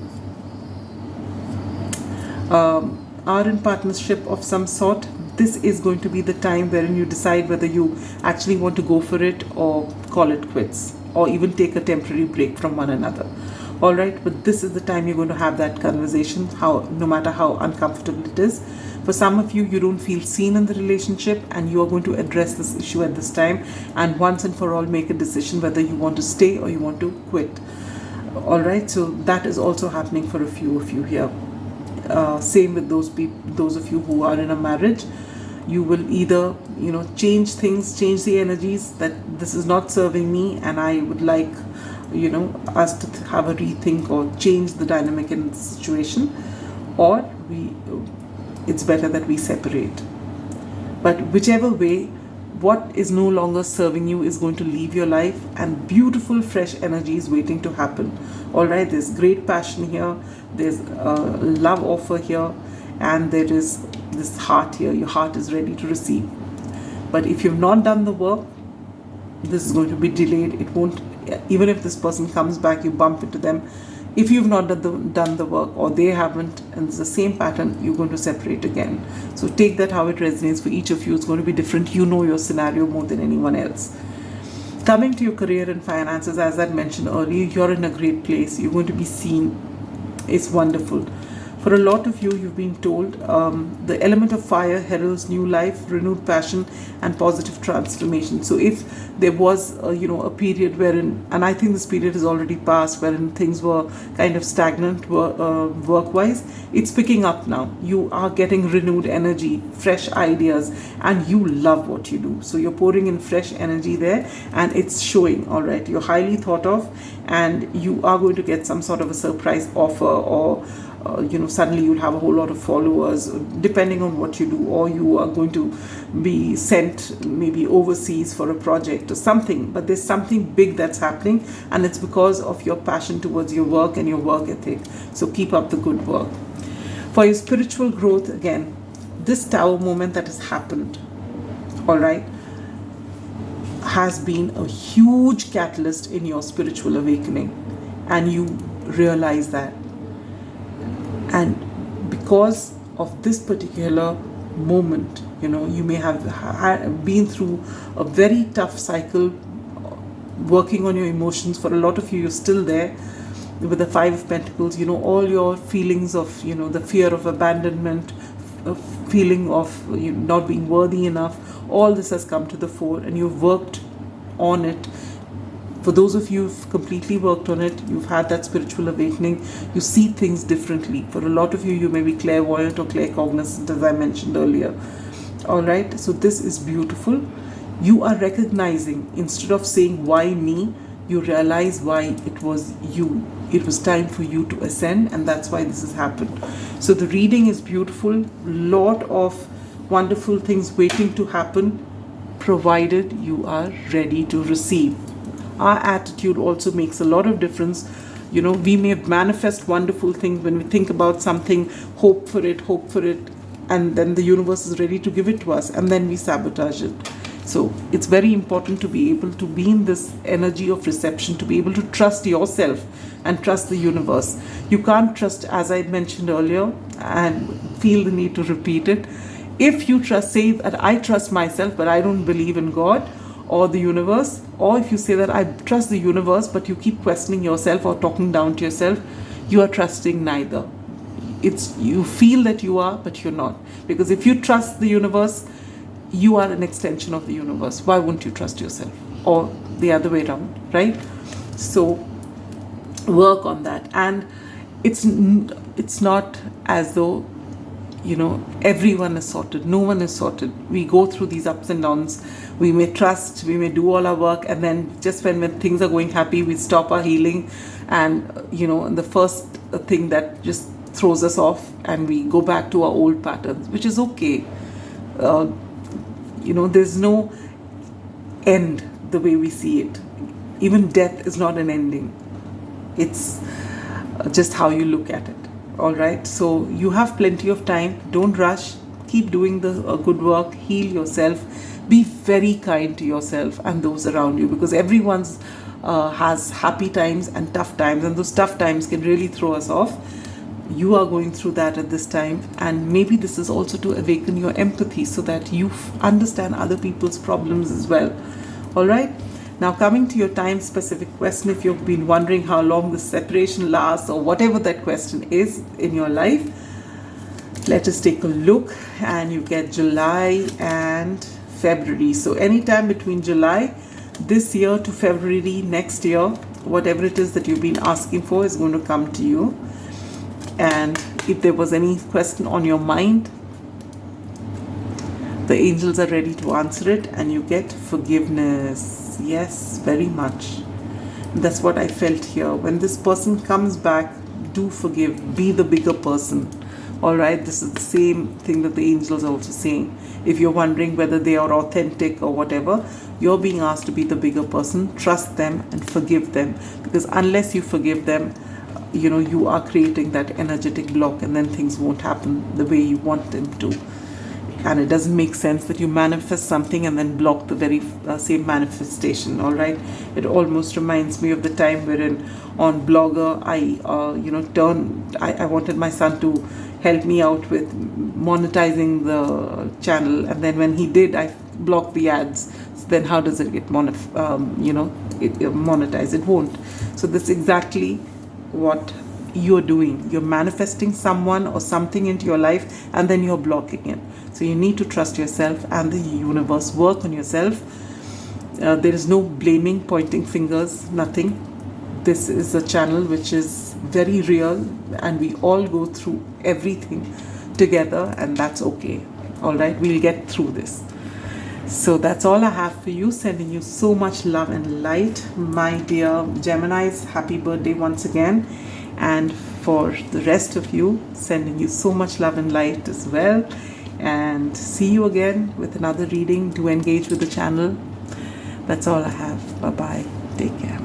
are in partnership of some sort, this is going to be the time wherein you decide whether you actually want to go for it or call it quits, or even take a temporary break from one another. All right, but this is the time you're going to have that conversation, no matter how uncomfortable it is. For some of you, you don't feel seen in the relationship, and you are going to address this issue at this time and once and for all make a decision whether you want to stay or you want to quit. All right, so that is also happening for a few of you here. Same with those of you who are in a marriage. You will either, you know, change things, change the energies that this is not serving me and I would like, you know, us to have a rethink or change the dynamic in the situation, or it's better that we separate. But whichever way, what is no longer serving you is going to leave your life, and beautiful fresh energy is waiting to happen. All right, there's great passion here, there's a love offer here, and there is this heart here. Your heart is ready to receive. But if you've not done the work, this is going to be delayed. It won't, even if this person comes back, you bump into them. If you've not done the work, or they haven't, and it's the same pattern, you're going to separate again. So take that how it resonates. For each of you, it's going to be different. You know your scenario more than anyone else. Coming to your career and finances, as I mentioned earlier, you're in a great place. You're going to be seen. It's wonderful. For a lot of you, you've been told the element of fire heralds new life, renewed passion, and positive transformation. So if there was a period wherein, and I think this period has already passed, wherein things were kind of stagnant work-wise, it's picking up now. You are getting renewed energy, fresh ideas, and you love what you do. So you're pouring in fresh energy there, and it's showing. All right, you're highly thought of, and you are going to get some sort of a surprise offer, or suddenly you'll have a whole lot of followers, depending on what you do, or you are going to be sent maybe overseas for a project or something. But there's something big that's happening, and it's because of your passion towards your work and your work ethic. So keep up the good work. For your spiritual growth, again, this tower moment that has happened, all right, has been a huge catalyst in your spiritual awakening, and you realize that. And because of this particular moment, you may have been through a very tough cycle working on your emotions. For a lot of you, you're still there with the Five of Pentacles. All your feelings of, the fear of abandonment, a feeling of not being worthy enough, all this has come to the fore, and you've worked on it. For those of you who've completely worked on it, you've had that spiritual awakening, you see things differently. For a lot of you, you may be clairvoyant or claircognizant, as I mentioned earlier. All right, so this is beautiful. You are recognizing, instead of saying, why me, you realize why it was you. It was time for you to ascend, and that's why this has happened. So the reading is beautiful, lot of wonderful things waiting to happen, provided you are ready to receive. Our attitude also makes a lot of difference. We may manifest wonderful things when we think about something, hope for it, and then the universe is ready to give it to us, and then we sabotage it. So it's very important to be able to be in this energy of reception, to be able to trust yourself and trust the universe. You can't trust, as I mentioned earlier, and feel the need to repeat it. If you say that I trust myself, but I don't believe in God or the universe, or if you say that I trust the universe, but you keep questioning yourself or talking down to yourself, you are trusting neither. You feel that you are, but you're not. Because if you trust the universe, you are an extension of the universe. Why wouldn't you trust yourself? Or the other way around, right? So work on that. And it's not as though everyone is sorted. No one is sorted. We go through these ups and downs. We may trust, we may do all our work, and then just when things are going happy, we stop our healing, and the first thing that just throws us off, and we go back to our old patterns, which is okay. There's no end the way we see it. Even death is not an ending. It's just how you look at it. All right, so you have plenty of time. Don't rush. Keep doing the good work. Heal yourself. Be very kind to yourself and those around you, because everyone's has happy times and tough times, and those tough times can really throw us off. You are going through that at this time, and maybe this is also to awaken your empathy so that you understand other people's problems as well. All right. Now, coming to your time-specific question, if you've been wondering how long this separation lasts, or whatever that question is in your life, let us take a look. And you get July and February. So anytime between July this year to February next year, whatever it is that you've been asking for is going to come to you. And if there was any question on your mind, the angels are ready to answer it, and you get forgiveness. Yes, very much. That's what I felt here. When this person comes back, do forgive. Be the bigger person. All right, this is the same thing that the angels are also saying. If you're wondering whether they are authentic or whatever, you're being asked to be the bigger person. Trust them and forgive them, because unless you forgive them, you are creating that energetic block, and then things won't happen the way you want them to. And it doesn't make sense that you manifest something and then block the very same manifestation. All right, it almost reminds me of the time wherein on Blogger I wanted my son to help me out with monetizing the channel, and then when he did, I blocked the ads. So then how does it get monetized? It won't. So that's exactly what you're doing. You're manifesting someone or something into your life, and then you're blocking it. So you need to trust yourself and the universe. Work on yourself. There is no blaming, pointing fingers, nothing. This is a channel which is very real, and we all go through everything together, and that's okay. All right, we'll get through this. So that's all I have for you. Sending you so much love and light, my dear Geminis. Happy birthday once again. And for the rest of you, sending you so much love and light as well. And see you again with another reading. Do engage with the channel. That's all I have. Bye-bye. Take care.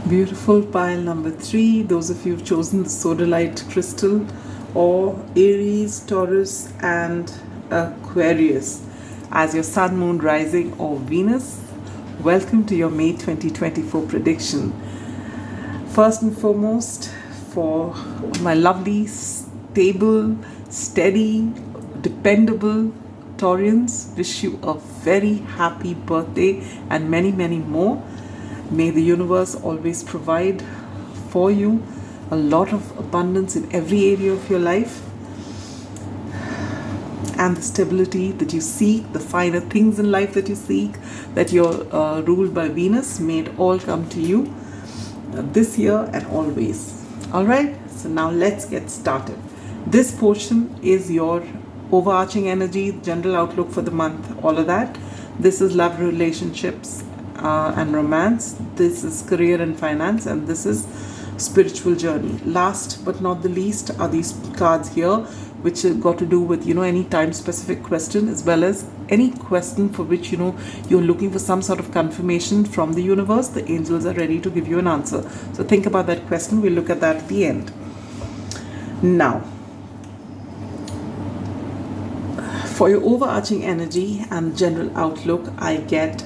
Beautiful pile number 3. Those of you who've chosen the Sodalite crystal, or Aries, Taurus and Aquarius as your sun, moon, rising, or Venus, welcome to your May 2024 prediction. First and foremost, for my lovely, stable, steady, dependable Taurians, wish you a very happy birthday and many, many more. May the universe always provide for you a lot of abundance in every area of your life, and the stability that you seek, the finer things in life that you seek, that you're ruled by Venus, may it all come to you this year and always. All right, so now let's get started. This portion is your overarching energy, general outlook for the month, all of that. This is love, relationships and romance. This is career and finance, and this is spiritual journey. Last but not the least are these cards here, which have got to do with any time specific question, as well as any question for which you're looking for some sort of confirmation from the universe. The angels are ready to give you an answer. So think about that question. We'll look at that at the end. Now, for your overarching energy and general outlook, I get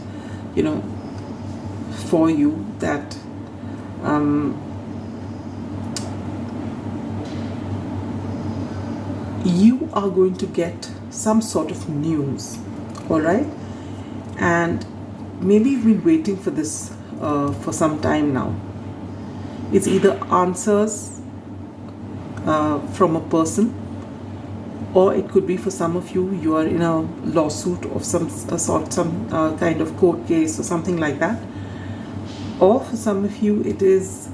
for you that you are going to get some sort of news, all right? And maybe you've been waiting for this for some time now. It's either answers from a person, or it could be for some of you, you are in a lawsuit of some sort, some kind of court case or something like that. Or for some of you, it is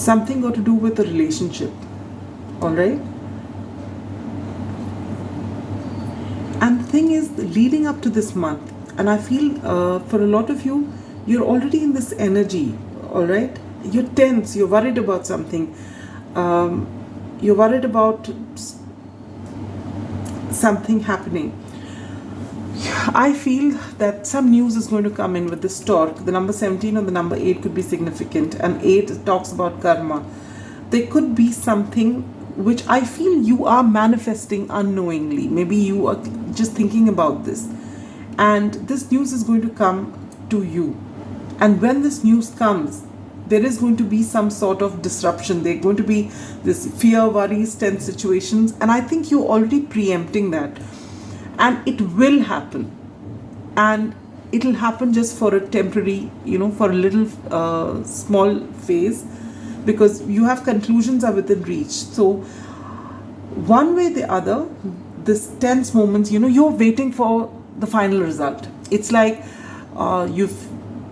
something got to do with a relationship, all right? And the thing is, leading up to this month, and I feel for a lot of you, you're already in this energy, all right? You're tense, you're worried about something, you're worried about something happening. I feel that some news is going to come in with this torque. The number 17 or the number 8 could be significant, and 8 talks about karma. There could be something which I feel you are manifesting unknowingly. Maybe you are just thinking about this, and this news is going to come to you. And when this news comes, there is going to be some sort of disruption. There are going to be this fear, worries, tense situations, and I think you're already preempting that. And it will happen, and it'll happen just for a temporary, for a little small phase, because you have conclusions are within reach. So one way or the other, this tense moments, you're waiting for the final result. It's like you've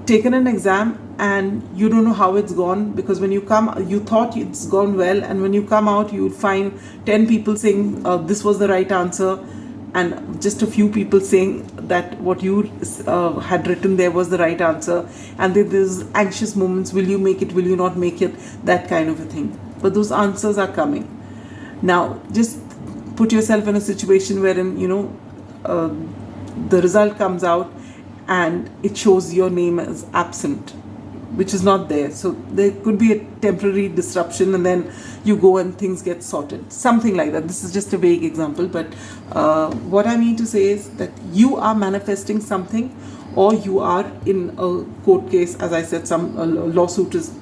taken an exam and you don't know how it's gone, because when you come, you thought it's gone well, and when you come out, you'll find 10 people saying this was the right answer, and just a few people saying that what you had written there was the right answer. And then there's anxious moments, will you make it, will you not make it, that kind of a thing. But those answers are coming. Now just put yourself in a situation wherein the result comes out and it shows your name as absent, which is not there. So there could be a temporary disruption, and then you go and things get sorted. Something like that. This is just a vague example, but what I mean to say is that you are manifesting something, or you are in a court case. As I said, some lawsuit is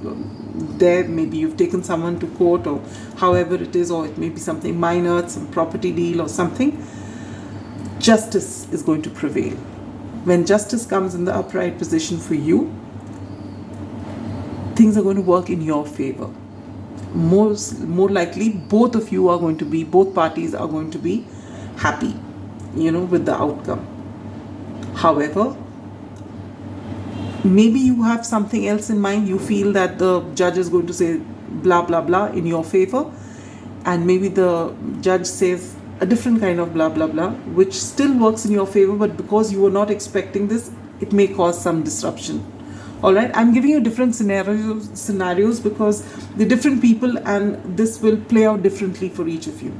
there. Maybe you've taken someone to court, or however it is, or it may be something minor, some property deal or something. Justice is going to prevail. When justice comes in the upright position for you, things are going to work in your favor. More likely, both parties are going to be happy, with the outcome. However, maybe you have something else in mind. You feel that the judge is going to say blah, blah, blah in your favor, and maybe the judge says a different kind of blah, blah, blah, which still works in your favor, but because you were not expecting this, it may cause some disruption. All right, I'm giving you different scenarios because the different people, and this will play out differently for each of you.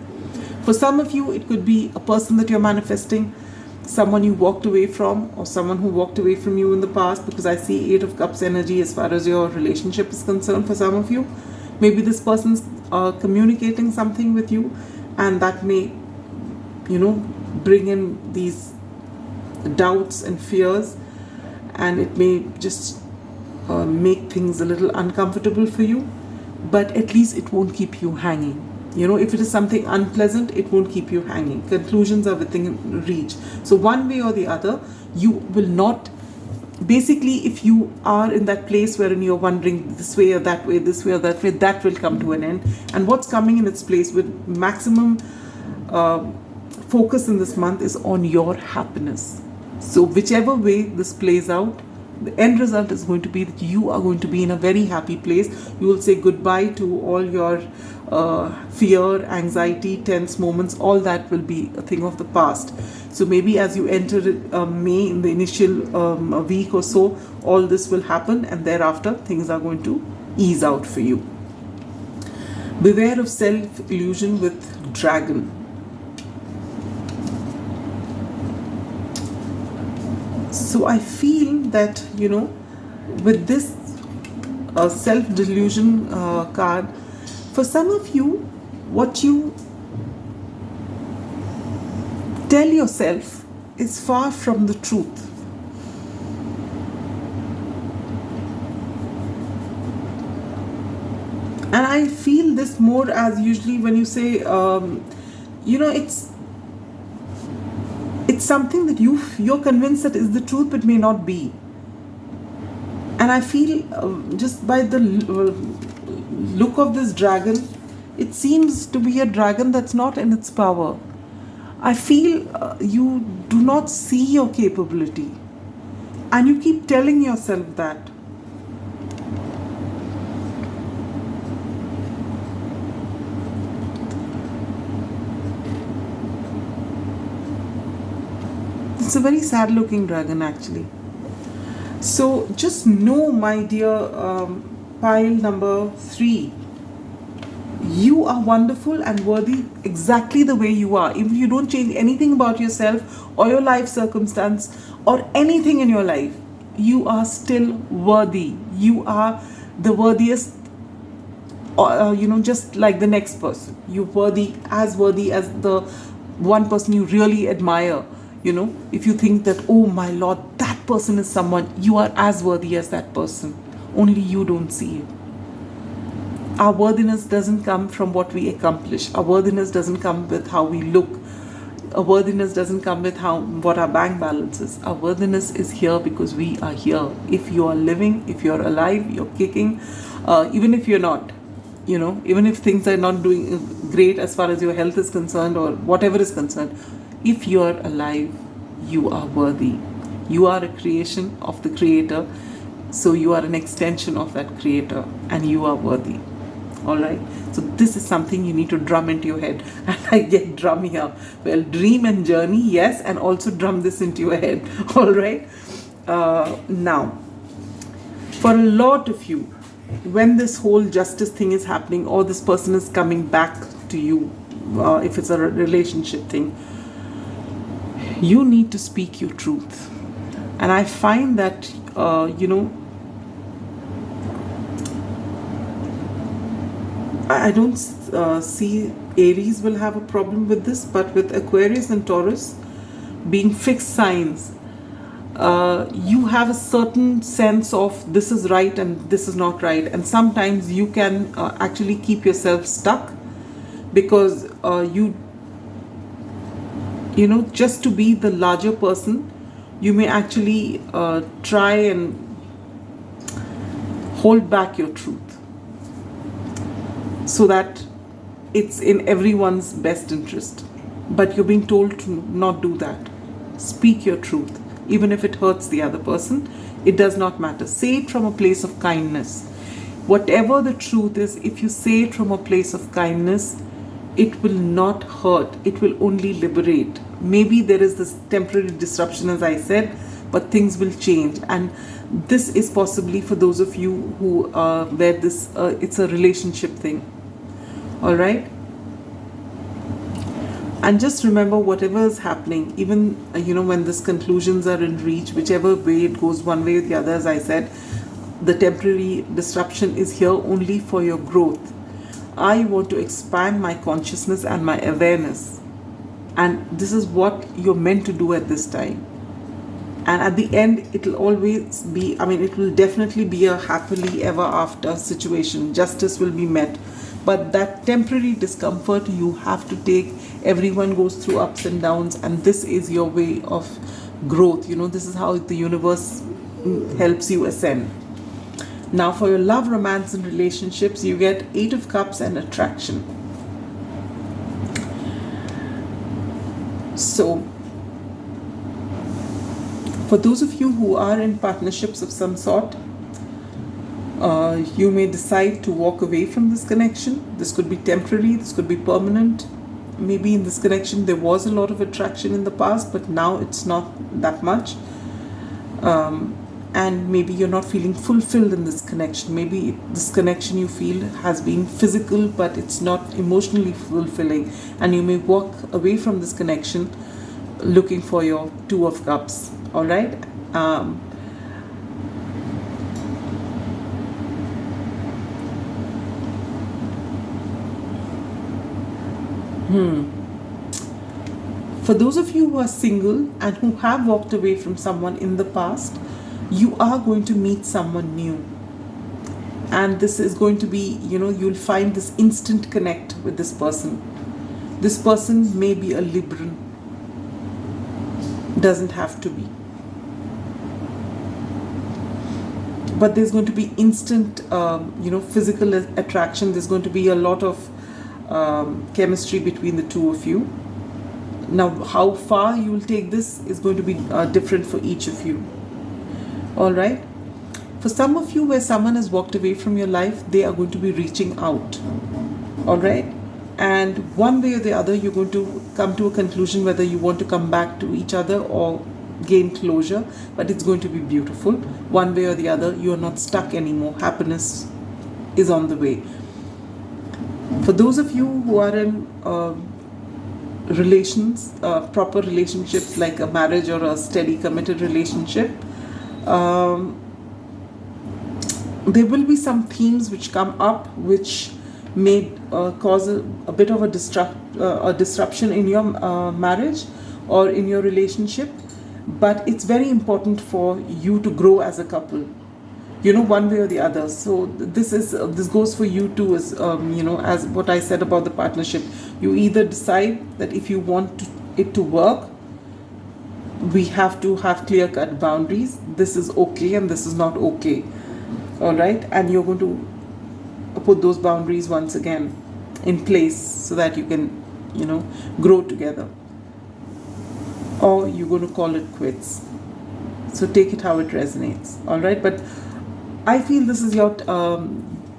For some of you, it could be a person that you're manifesting, someone you walked away from, or someone who walked away from you in the past, because I see 8 of Cups energy as far as your relationship is concerned. For some of you, maybe this person's communicating something with you, and that may, bring in these doubts and fears, and it may just make things a little uncomfortable for you, but at least it won't keep you hanging. If it is something unpleasant, it won't keep you hanging. Conclusions are within reach. So one way or the other, you will not, basically, if you are in that place wherein you're wondering this way or that way, this way or that way, that will come to an end. And what's coming in its place with maximum focus in this month is on your happiness. So whichever way this plays out, the end result is going to be that you are going to be in a very happy place. You will say goodbye to all your fear, anxiety, tense moments. All that will be a thing of the past. So maybe as you enter May, in the initial week or so, all this will happen, and thereafter things are going to ease out for you. Beware of self-illusion with dragon. So I feel that, with this self-delusion card, for some of you, what you tell yourself is far from the truth. And I feel this more as usually when you say, it's something that you're convinced that is the truth, but may not be. And I feel just by the look of this dragon, it seems to be a dragon that's not in its power. I feel you do not see your capability, and you keep telling yourself that. It's a very sad looking dragon actually. So just know, my dear pile number 3, you are wonderful and worthy exactly the way you are. If you don't change anything about yourself or your life circumstance or anything in your life, you are still worthy. You are the worthiest, just like the next person. You're worthy as the one person you really admire. If you think that, oh my Lord, that person is someone, you are as worthy as that person. Only you don't see it. Our worthiness doesn't come from what we accomplish. Our worthiness doesn't come with how we look. Our worthiness doesn't come with what our bank balance is. Our worthiness is here because we are here. If you are living, if you're alive, you're kicking, even if you're not, even if things are not doing great as far as your health is concerned or whatever is concerned, if you are alive, you are worthy. You are a creation of the Creator, so you are an extension of that Creator, and you are worthy. All right, so this is something you need to drum into your head. And I get drum here. Well, dream and journey, yes, and also drum this into your head. All right, now for a lot of you, when this whole justice thing is happening, or this person is coming back to you, if it's a relationship thing, you need to speak your truth. And I find that I don't see Aries will have a problem with this, but with Aquarius and Taurus being fixed signs, you have a certain sense of this is right and this is not right, and sometimes you can actually keep yourself stuck because just to be the larger person, you may actually try and hold back your truth, so that it's in everyone's best interest. But you're being told to not do that. Speak your truth. Even if it hurts the other person, it does not matter. Say it from a place of kindness. Whatever the truth is, if you say it from a place of kindness, it will not hurt. It will only liberate. Maybe there is this temporary disruption, as I said, but things will change. And this is possibly for those of you who where this it's a relationship thing. All right, and just remember, whatever is happening, even when these conclusions are in reach, whichever way it goes, one way or the other, as I said, the temporary disruption is here only for your growth. I want to expand my consciousness and my awareness, and this is what you're meant to do at this time. And at the end, it will always be, it will definitely be a happily ever after situation. Justice will be met. But that temporary discomfort you have to take. Everyone goes through ups and downs, and this is your way of growth. This is how the universe helps you ascend. Now for your love, romance and relationships, you get 8 of Cups and attraction. So for those of you who are in partnerships of some sort, you may decide to walk away from this connection. This could be temporary, this could be permanent. Maybe in this connection there was a lot of attraction in the past, but now it's not that much. And maybe you're not feeling fulfilled in this connection. Maybe this connection you feel has been physical, but it's not emotionally fulfilling. And you may walk away from this connection looking for your 2 of Cups. All right. For those of you who are single and who have walked away from someone in the past, you are going to meet someone new. And this is going to be, you'll find this instant connect with this person. This person may be a Libran. Doesn't have to be. But there's going to be instant, physical attraction. There's going to be a lot of chemistry between the two of you. Now, how far you will take this is going to be different for each of you. All right. For some of you, where someone has walked away from your life, they are going to be reaching out. All right. And one way or the other, you're going to come to a conclusion whether you want to come back to each other or gain closure, but it's going to be beautiful. One way or the other, you're not stuck anymore. Happiness is on the way. For those of you who are in relations, proper relationships like a marriage or a steady committed relationship, there will be some themes which come up which may cause a bit of a disruption in your marriage or in your relationship, but it's very important for you to grow as a couple, one way or the other. So this goes for you too, as as what I said about the partnership. You either decide that if you want it to work, we have to have clear-cut boundaries. This is okay and this is not okay. All right, and you're going to put those boundaries once again in place so that you can, grow together. Or you're going to call it quits. So take it how it resonates. All right, but I feel this is your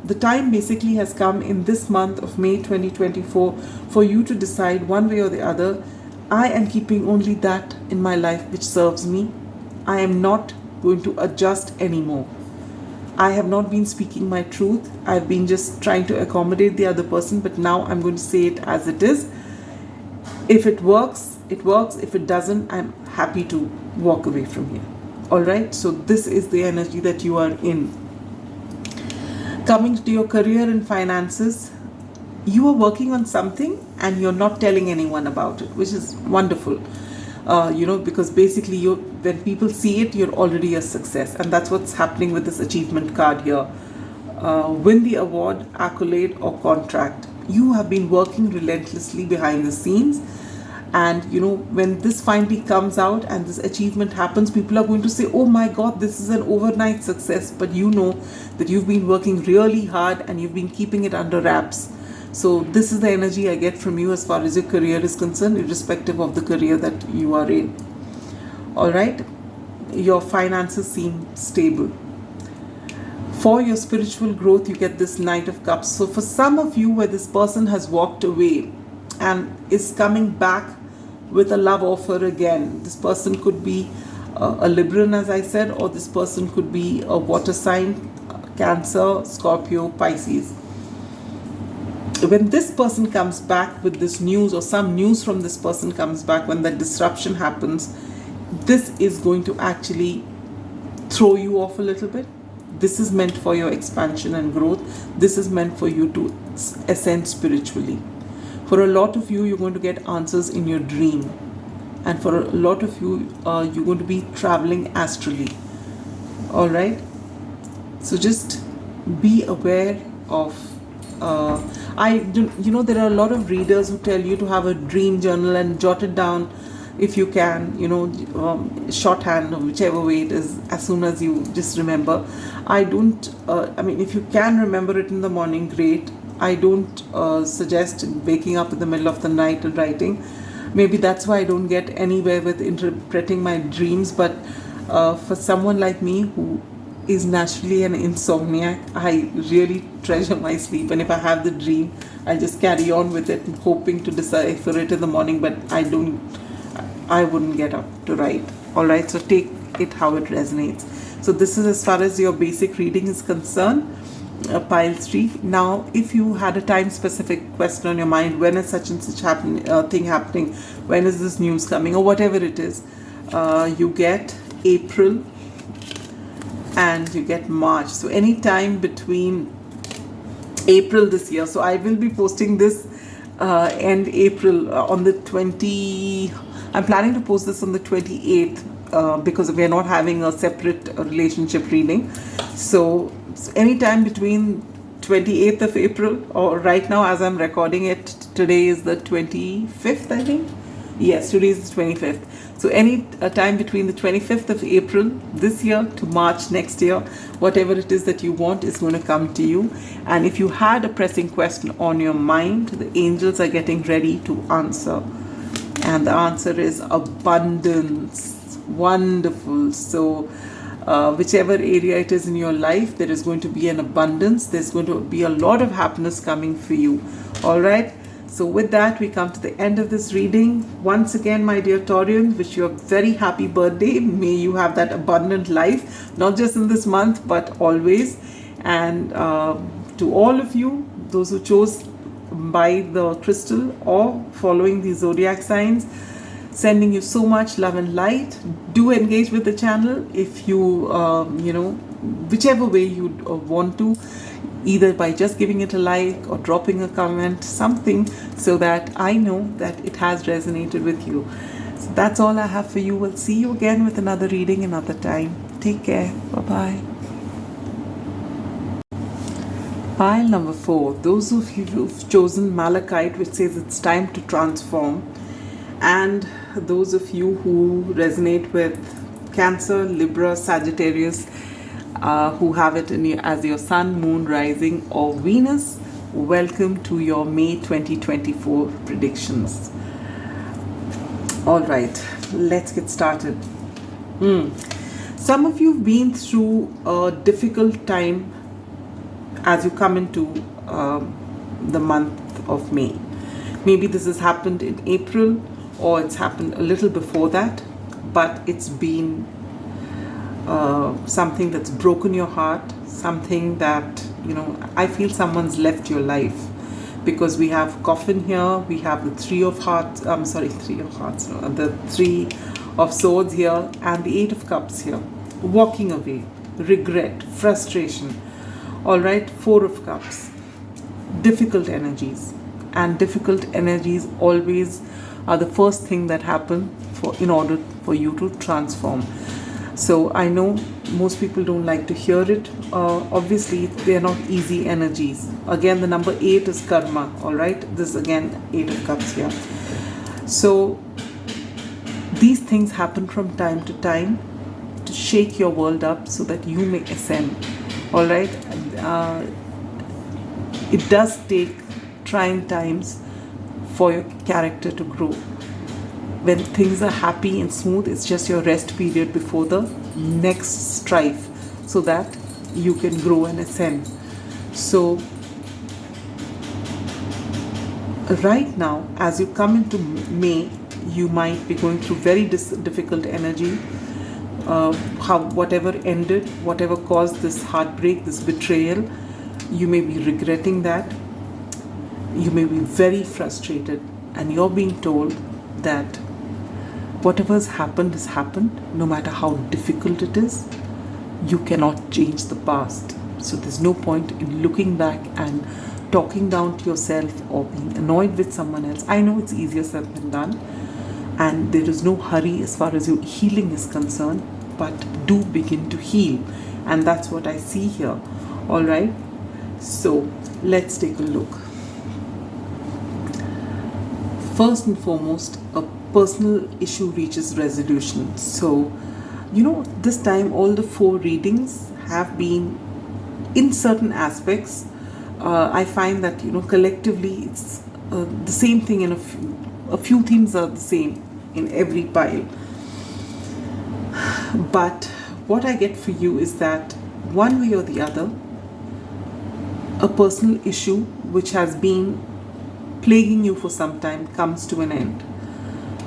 the time basically has come in this month of May 2024 for you to decide one way or the other. I am keeping only that in my life which serves me. I am not going to adjust anymore. I have not been speaking my truth. I've been just trying to accommodate the other person, but now I'm going to say it as it is. If it works, it works. If it doesn't, I'm happy to walk away from here. All right, so this is the energy that you are in. Coming to your career and finances, you are working on something and you're not telling anyone about it, which is wonderful. Because basically when people see it, you're already a success. And that's what's happening with this achievement card here. Win the award, accolade or contract. You have been working relentlessly behind the scenes. And, when this finally comes out and this achievement happens, people are going to say, oh my God, this is an overnight success. But you know that you've been working really hard and you've been keeping it under wraps. So this is the energy I get from you as far as your career is concerned, irrespective of the career that you are in. All right. Your finances seem stable. For your spiritual growth, you get this Knight of Cups. So for some of you where this person has walked away and is coming back with a love offer again, this person could be a Libran, as I said, or this person could be a water sign, Cancer, Scorpio, Pisces. When this person comes back with this news, or some news from this person comes back, when that disruption happens, this is going to actually throw you off a little bit. This is meant for your expansion and growth. This is meant for you to ascend spiritually. For a lot of you, you're going to get answers in your dream. And for a lot of you, you're going to be traveling astrally. All right? So just be aware of there are a lot of readers who tell you to have a dream journal and jot it down if you can, shorthand or whichever way it is, as soon as you just remember. I don't, if you can remember it in the morning, great. I don't suggest waking up in the middle of the night and writing. Maybe that's why I don't get anywhere with interpreting my dreams. But for someone like me who is naturally an insomniac, I really treasure my sleep, and if I have the dream, I just carry on with it, hoping to decipher it in the morning, but I wouldn't get up to write. All right, so take it how it resonates. So this is as far as your basic reading is concerned, pile 3. Now, if you had a time specific question on your mind, when is such and such thing happening, when is this news coming, or whatever it is, you get April and you get March. So any time between April this year. So I will be posting this end April on the 20. I'm planning to post this on the 28th because we are not having a separate relationship reading. So any time between 28th of April, or right now as I'm recording it, today is the 25th, I think. Yes, today is the 25th. So any time between the 25th of April this year to March next year, whatever it is that you want is going to come to you. And if you had a pressing question on your mind, the angels are getting ready to answer. And the answer is abundance. Wonderful. So whichever area it is in your life, there is going to be an abundance. There's going to be a lot of happiness coming for you. All right. So with that, we come to the end of this reading. Once again, my dear Taurians, wish you a very happy birthday. May you have that abundant life, not just in this month, but always. And to all of you, those who chose by the crystal or following the zodiac signs, sending you so much love and light. Do engage with the channel if you, whichever way you want to, either by just giving it a like or dropping a comment, something, so that I know that it has resonated with you. So that's all I have for you. We'll see you again with another reading another time. Take care. Bye-bye. Pile number 4. Those of you who've chosen Malachite, which says it's time to transform, and those of you who resonate with Cancer, Libra, Sagittarius, who have it as your Sun, Moon, Rising, or Venus, welcome to your May 2024 predictions. Alright, let's get started. Some of you have been through a difficult time as you come into the month of May. Maybe this has happened in April, or it's happened a little before that, but it's been something that's broken your heart, something that, I feel someone's left your life, because we have coffin here, we have the Three of Swords here, and the Eight of Cups here. Walking away, regret, frustration. Alright, Four of Cups. Difficult energies. And difficult energies always are the first thing that happen in order for you to transform. So I know most people don't like to hear it. Obviously, they are not easy energies. Again, the number 8 is karma. Alright, this is again 8 of Cups here. So these things happen from time to time to shake your world up so that you may ascend. Alright, it does take trying times for your character to grow. When things are happy and smooth, it's just your rest period before the next strife, so that you can grow and ascend. So right now, as you come into May, you might be going through very difficult energy. Whatever ended, whatever caused this heartbreak, this betrayal, you may be regretting that. You may be very frustrated, and you're being told that whatever has happened, no matter how difficult it is. You cannot change the past. So there's no point in looking back and talking down to yourself or being annoyed with someone else. I know it's easier said than done, and there is no hurry as far as your healing is concerned, but do begin to heal, and that's what I see here. Alright, so let's take a look. First and foremost, a personal issue reaches resolution. So, this time all the 4 readings have been, in certain aspects, I find that, collectively it's the same thing, and a few themes are the same in every pile. But what I get for you is that one way or the other, a personal issue which has been plaguing you for some time comes to an end.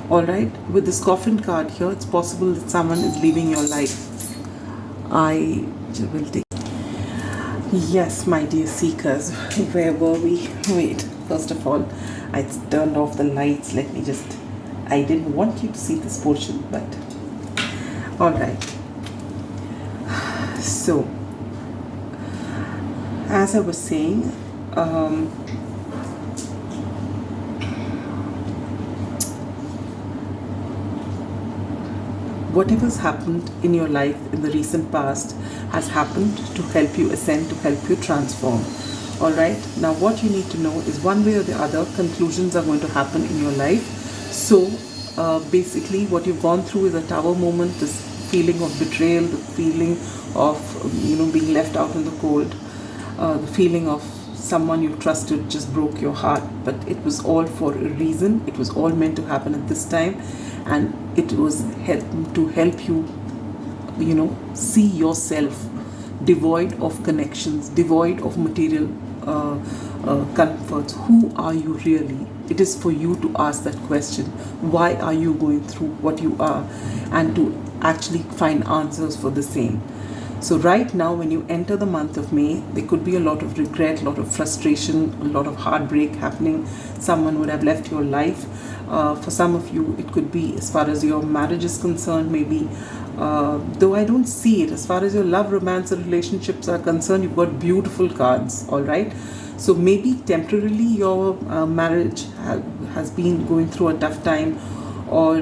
Alright, with this coffin card here, it's possible that someone is leaving your life. I will take. Yes, my dear seekers, where were we? Wait, first of all, I turned off the lights. I didn't want you to see this portion, but alright. So, as I was saying, whatever's happened in your life in the recent past has happened to help you ascend, to help you transform. Alright, now what you need to know is one way or the other, conclusions are going to happen in your life. So basically what you've gone through is a tower moment, this feeling of betrayal, the feeling of being left out in the cold, the feeling of someone you trusted just broke your heart, but it was all for a reason. It was all meant to happen at this time, and it was to help you, see yourself devoid of connections, devoid of material comforts. Who are you really? It is for you to ask that question. Why are you going through what you are? And to actually find answers for the same. So right now, when you enter the month of May, there could be a lot of regret, a lot of frustration, a lot of heartbreak happening. Someone would have left your life. For some of you, it could be as far as your marriage is concerned, maybe. Though I don't see it. As far as your love, romance, and relationships are concerned, you've got beautiful cards, all right? So maybe temporarily your marriage has been going through a tough time, or,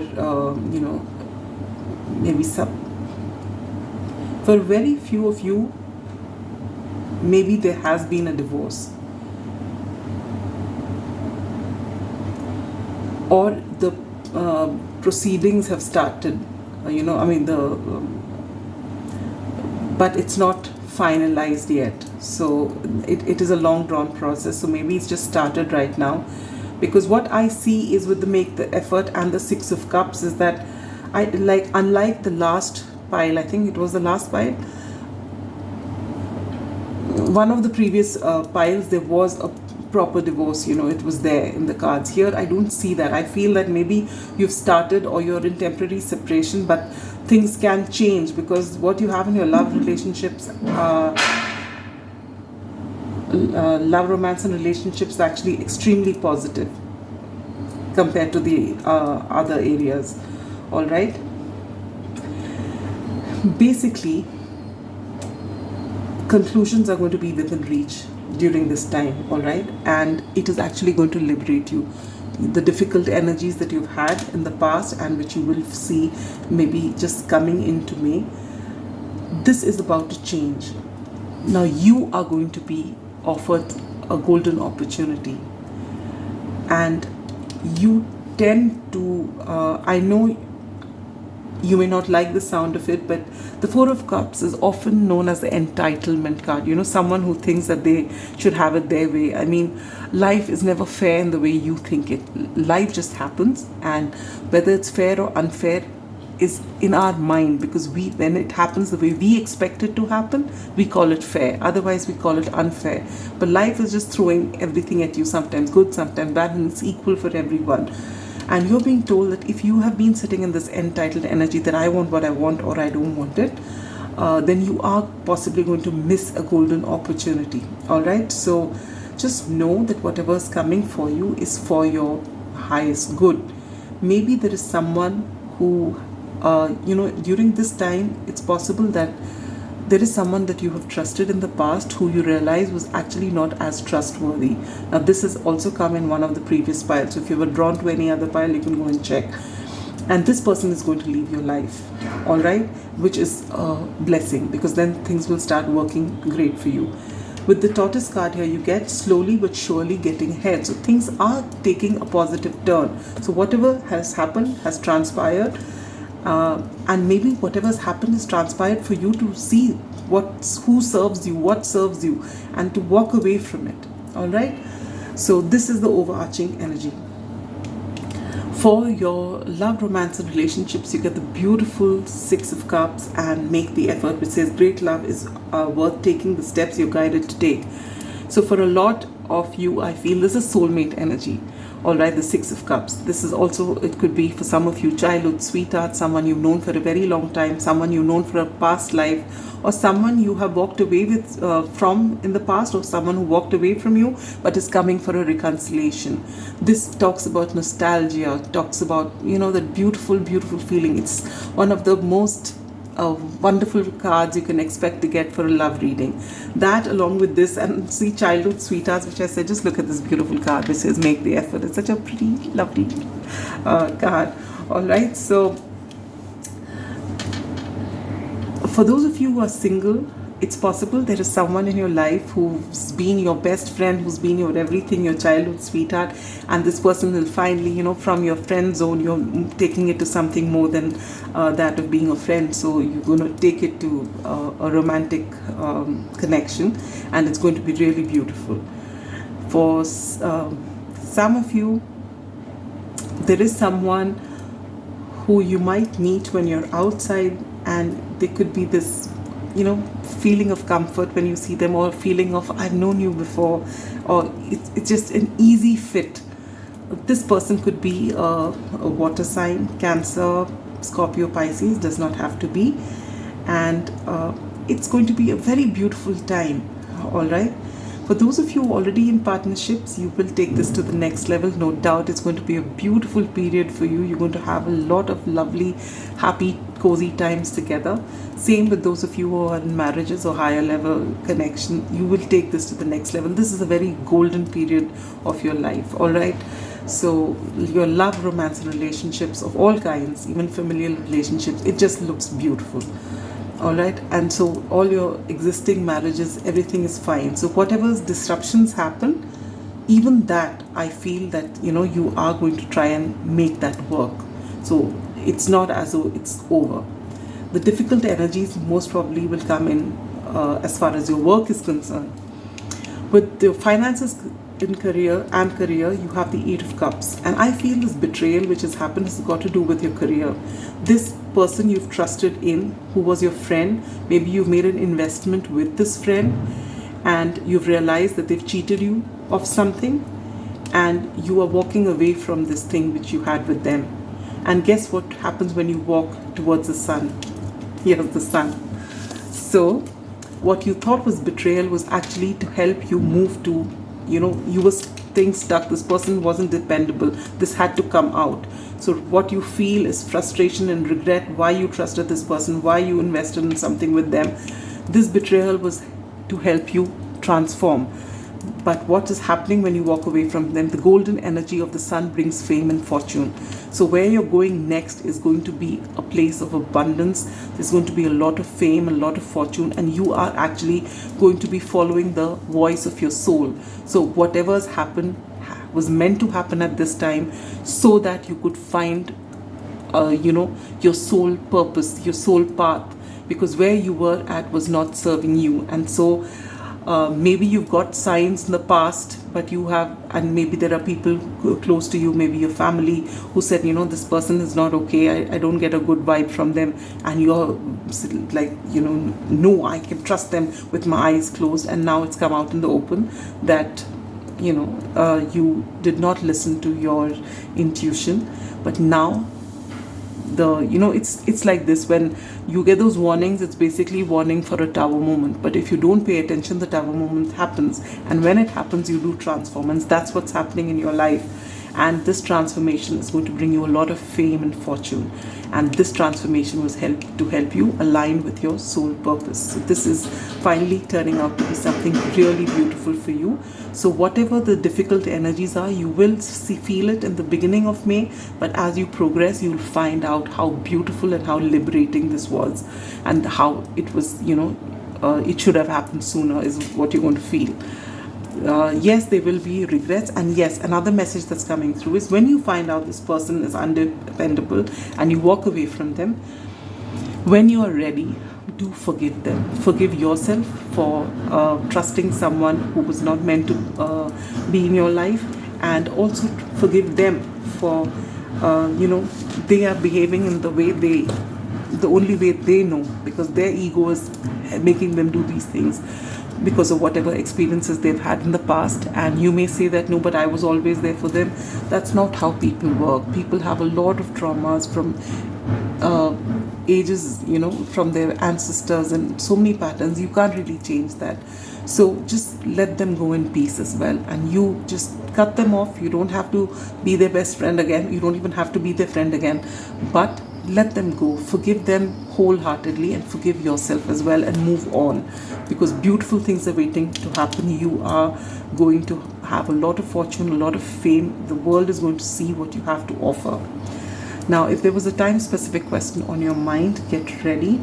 maybe for very few of you, maybe there has been a divorce. Or the proceedings have started, but it's not finalized yet. So it is a long drawn process. So maybe it's just started right now. Because what I see is with the make the effort and the Six of Cups is that unlike the last pile, I think it was the last pile, one of the previous piles, there was a proper divorce, it was there in the cards. Here I don't see that. I feel that maybe you've started or you're in temporary separation, but things can change, because what you have in your love relationships, love, romance and relationships are actually extremely positive compared to the other areas. All right, basically conclusions are going to be within reach during this time, all right? And it is actually going to liberate you. The difficult energies that you've had in the past and which you will see maybe just coming into May, this is about to change. Now you are going to be offered a golden opportunity, and you tend to, I know you may not like the sound of it, but the Four of Cups is often known as the entitlement card. Someone who thinks that they should have it their way. I mean, life is never fair in the way you think it. Life just happens, and whether it's fair or unfair is in our mind, because when it happens the way we expect it to happen, we call it fair. Otherwise, we call it unfair. But life is just throwing everything at you, sometimes good, sometimes bad, and it's equal for everyone. And you're being told that if you have been sitting in this entitled energy that I want what I want or I don't want it, then you are possibly going to miss a golden opportunity. All right, so just know that whatever is coming for you is for your highest good. Maybe there is someone who, during this time, it's possible that there is someone that you have trusted in the past who you realize was actually not as trustworthy. Now this has also come in one of the previous piles. So if you were drawn to any other pile, you can go and check. And this person is going to leave your life, all right? Which is a blessing, because then things will start working great for you. With the tortoise card here, you get slowly but surely getting ahead. So things are taking a positive turn. So whatever has happened has transpired. And maybe whatever has happened is transpired for you to see who serves you, what serves you, and to walk away from it. All right. So this is the overarching energy. For your love, romance, and relationships, you get the beautiful Six of Cups and make the effort, which says great love is worth taking the steps you're guided to take. So for a lot of you, I feel this is soulmate energy. All right, the Six of Cups. This is also, it could be for some of you, childhood sweetheart, someone you've known for a very long time, someone you've known for a past life, or someone you have walked away with from in the past, or someone who walked away from you but is coming for a reconciliation. This talks about nostalgia, talks about, that beautiful, beautiful feeling. It's one of the most wonderful cards you can expect to get for a love reading. That along with this, and see childhood sweethearts, which I said, just look at this beautiful card which says make the effort. It's such a pretty, lovely card. All right, so for those of you who are single, it's possible there is someone in your life who's been your best friend, who's been your everything, your childhood sweetheart, and this person will finally, from your friend zone, you're taking it to something more than that of being a friend. So you're going to take it to a romantic connection, and it's going to be really beautiful. For some of you, there is someone who you might meet when you're outside, and there could be this feeling of comfort when you see them, or feeling of I've known you before, or it's just an easy fit. This person could be a water sign, Cancer, Scorpio, Pisces, does not have to be. And it's going to be a very beautiful time, all right? For those of you already in partnerships, you will take this to the next level. No doubt it's going to be a beautiful period for you. You're going to have a lot of lovely, happy, cozy times together. Same with those of you who are in marriages or higher level connection. You will take this to the next level. This is a very golden period of your life, all right? So your love, romance, and relationships of all kinds, even familial relationships, it just looks beautiful. All right, and so all your existing marriages, everything is fine. So whatever disruptions happen, even that, I feel that, you are going to try and make that work. So it's not as though it's over. The difficult energies most probably will come in as far as your work is concerned. With your finances in career, you have the 8 of Cups. And I feel this betrayal which has happened has got to do with your career. This person you've trusted in, who was your friend, maybe you've made an investment with this friend and you've realized that they've cheated you of something, and you are walking away from this thing which you had with them. And guess what happens when you walk towards the sun? Here's the sun. So what you thought was betrayal was actually to help you move to, you were staying stuck. This person wasn't dependable. This had to come out. So what you feel is frustration and regret, why you trusted this person, why you invested in something with them. This betrayal was to help you transform. But what is happening when you walk away from them? The golden energy of the sun brings fame and fortune. So where you're going next is going to be a place of abundance. There's going to be a lot of fame, a lot of fortune, and you are actually going to be following the voice of your soul. So whatever has happened was meant to happen at this time so that you could find, your soul purpose, your soul path, because where you were at was not serving you. And so maybe you've got signs in the past, but you have, and maybe there are people close to you, maybe your family, who said, this person is not okay, I don't get a good vibe from them, and you're like, no, I can trust them with my eyes closed. And now it's come out in the open that you did not listen to your intuition. But now it's like this: when you get those warnings, it's basically warning for a tower moment. But if you don't pay attention, the tower moment happens, and when it happens, you do transform. And that's what's happening in your life. And this transformation is going to bring you a lot of fame and fortune. And this transformation was to help you align with your soul purpose. So this is finally turning out to be something really beautiful for you. So whatever the difficult energies are, you will feel it in the beginning of May. But as you progress, you'll find out how beautiful and how liberating this was, and how it was, it should have happened sooner is what you're going to feel. Yes, there will be regrets. And yes, another message that's coming through is when you find out this person is undependable and you walk away from them, when you are ready, do forgive them. Forgive yourself for trusting someone who was not meant to be in your life, and also forgive them for, they are behaving in the only way they know, because their ego is making them do these things because of whatever experiences they've had in the past. And you may say that, no, but I was always there for them. That's not how people work. People have a lot of traumas from ages, from their ancestors, and so many patterns. You can't really change that. So just let them go in peace as well, and you just cut them off. You don't have to be their best friend again. You don't even have to be their friend again, but let them go. Forgive them wholeheartedly, and forgive yourself as well, and move on, because beautiful things are waiting to happen. You are going to have a lot of fortune, a lot of fame. The world is going to see what you have to offer. Now, if there was a time specific question on your mind, get ready,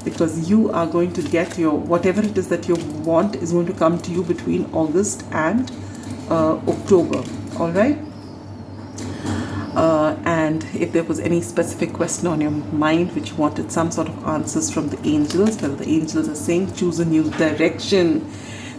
because you are going to get your, whatever it is that you want is going to come to you between August and October. All right. And if there was any specific question on your mind which you wanted some sort of answers from the angels, well, the angels are saying choose a new direction.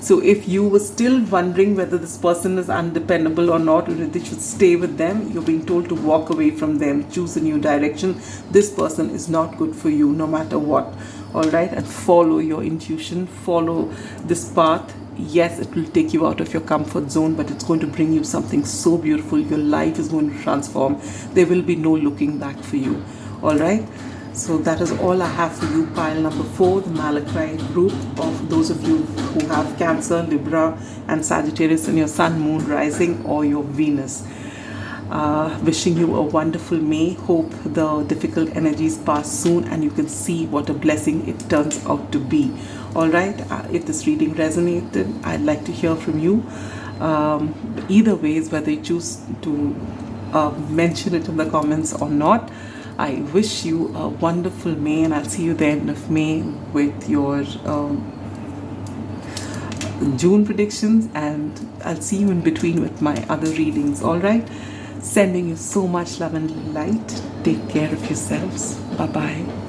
So if you were still wondering whether this person is undependable or not, or if they should stay with them, you're being told to walk away from them, choose a new direction. This person is not good for you no matter what. All right, and follow your intuition, follow this path, Yes, it will take you out of your comfort zone, but it's going to bring you something so beautiful. Your life is going to transform. There will be no looking back for you. All right. So that is all I have for you. Pile number 4, the Malachite group of those of you who have Cancer, Libra, and Sagittarius in your Sun, Moon, Rising, or your Venus. Wishing you a wonderful May. Hope the difficult energies pass soon and you can see what a blessing it turns out to be. Alright, if this reading resonated, I'd like to hear from you. Either ways, whether you choose to mention it in the comments or not, I wish you a wonderful May, and I'll see you the end of May with your June predictions, and I'll see you in between with my other readings. Alright, sending you so much love and light. Take care of yourselves. Bye bye.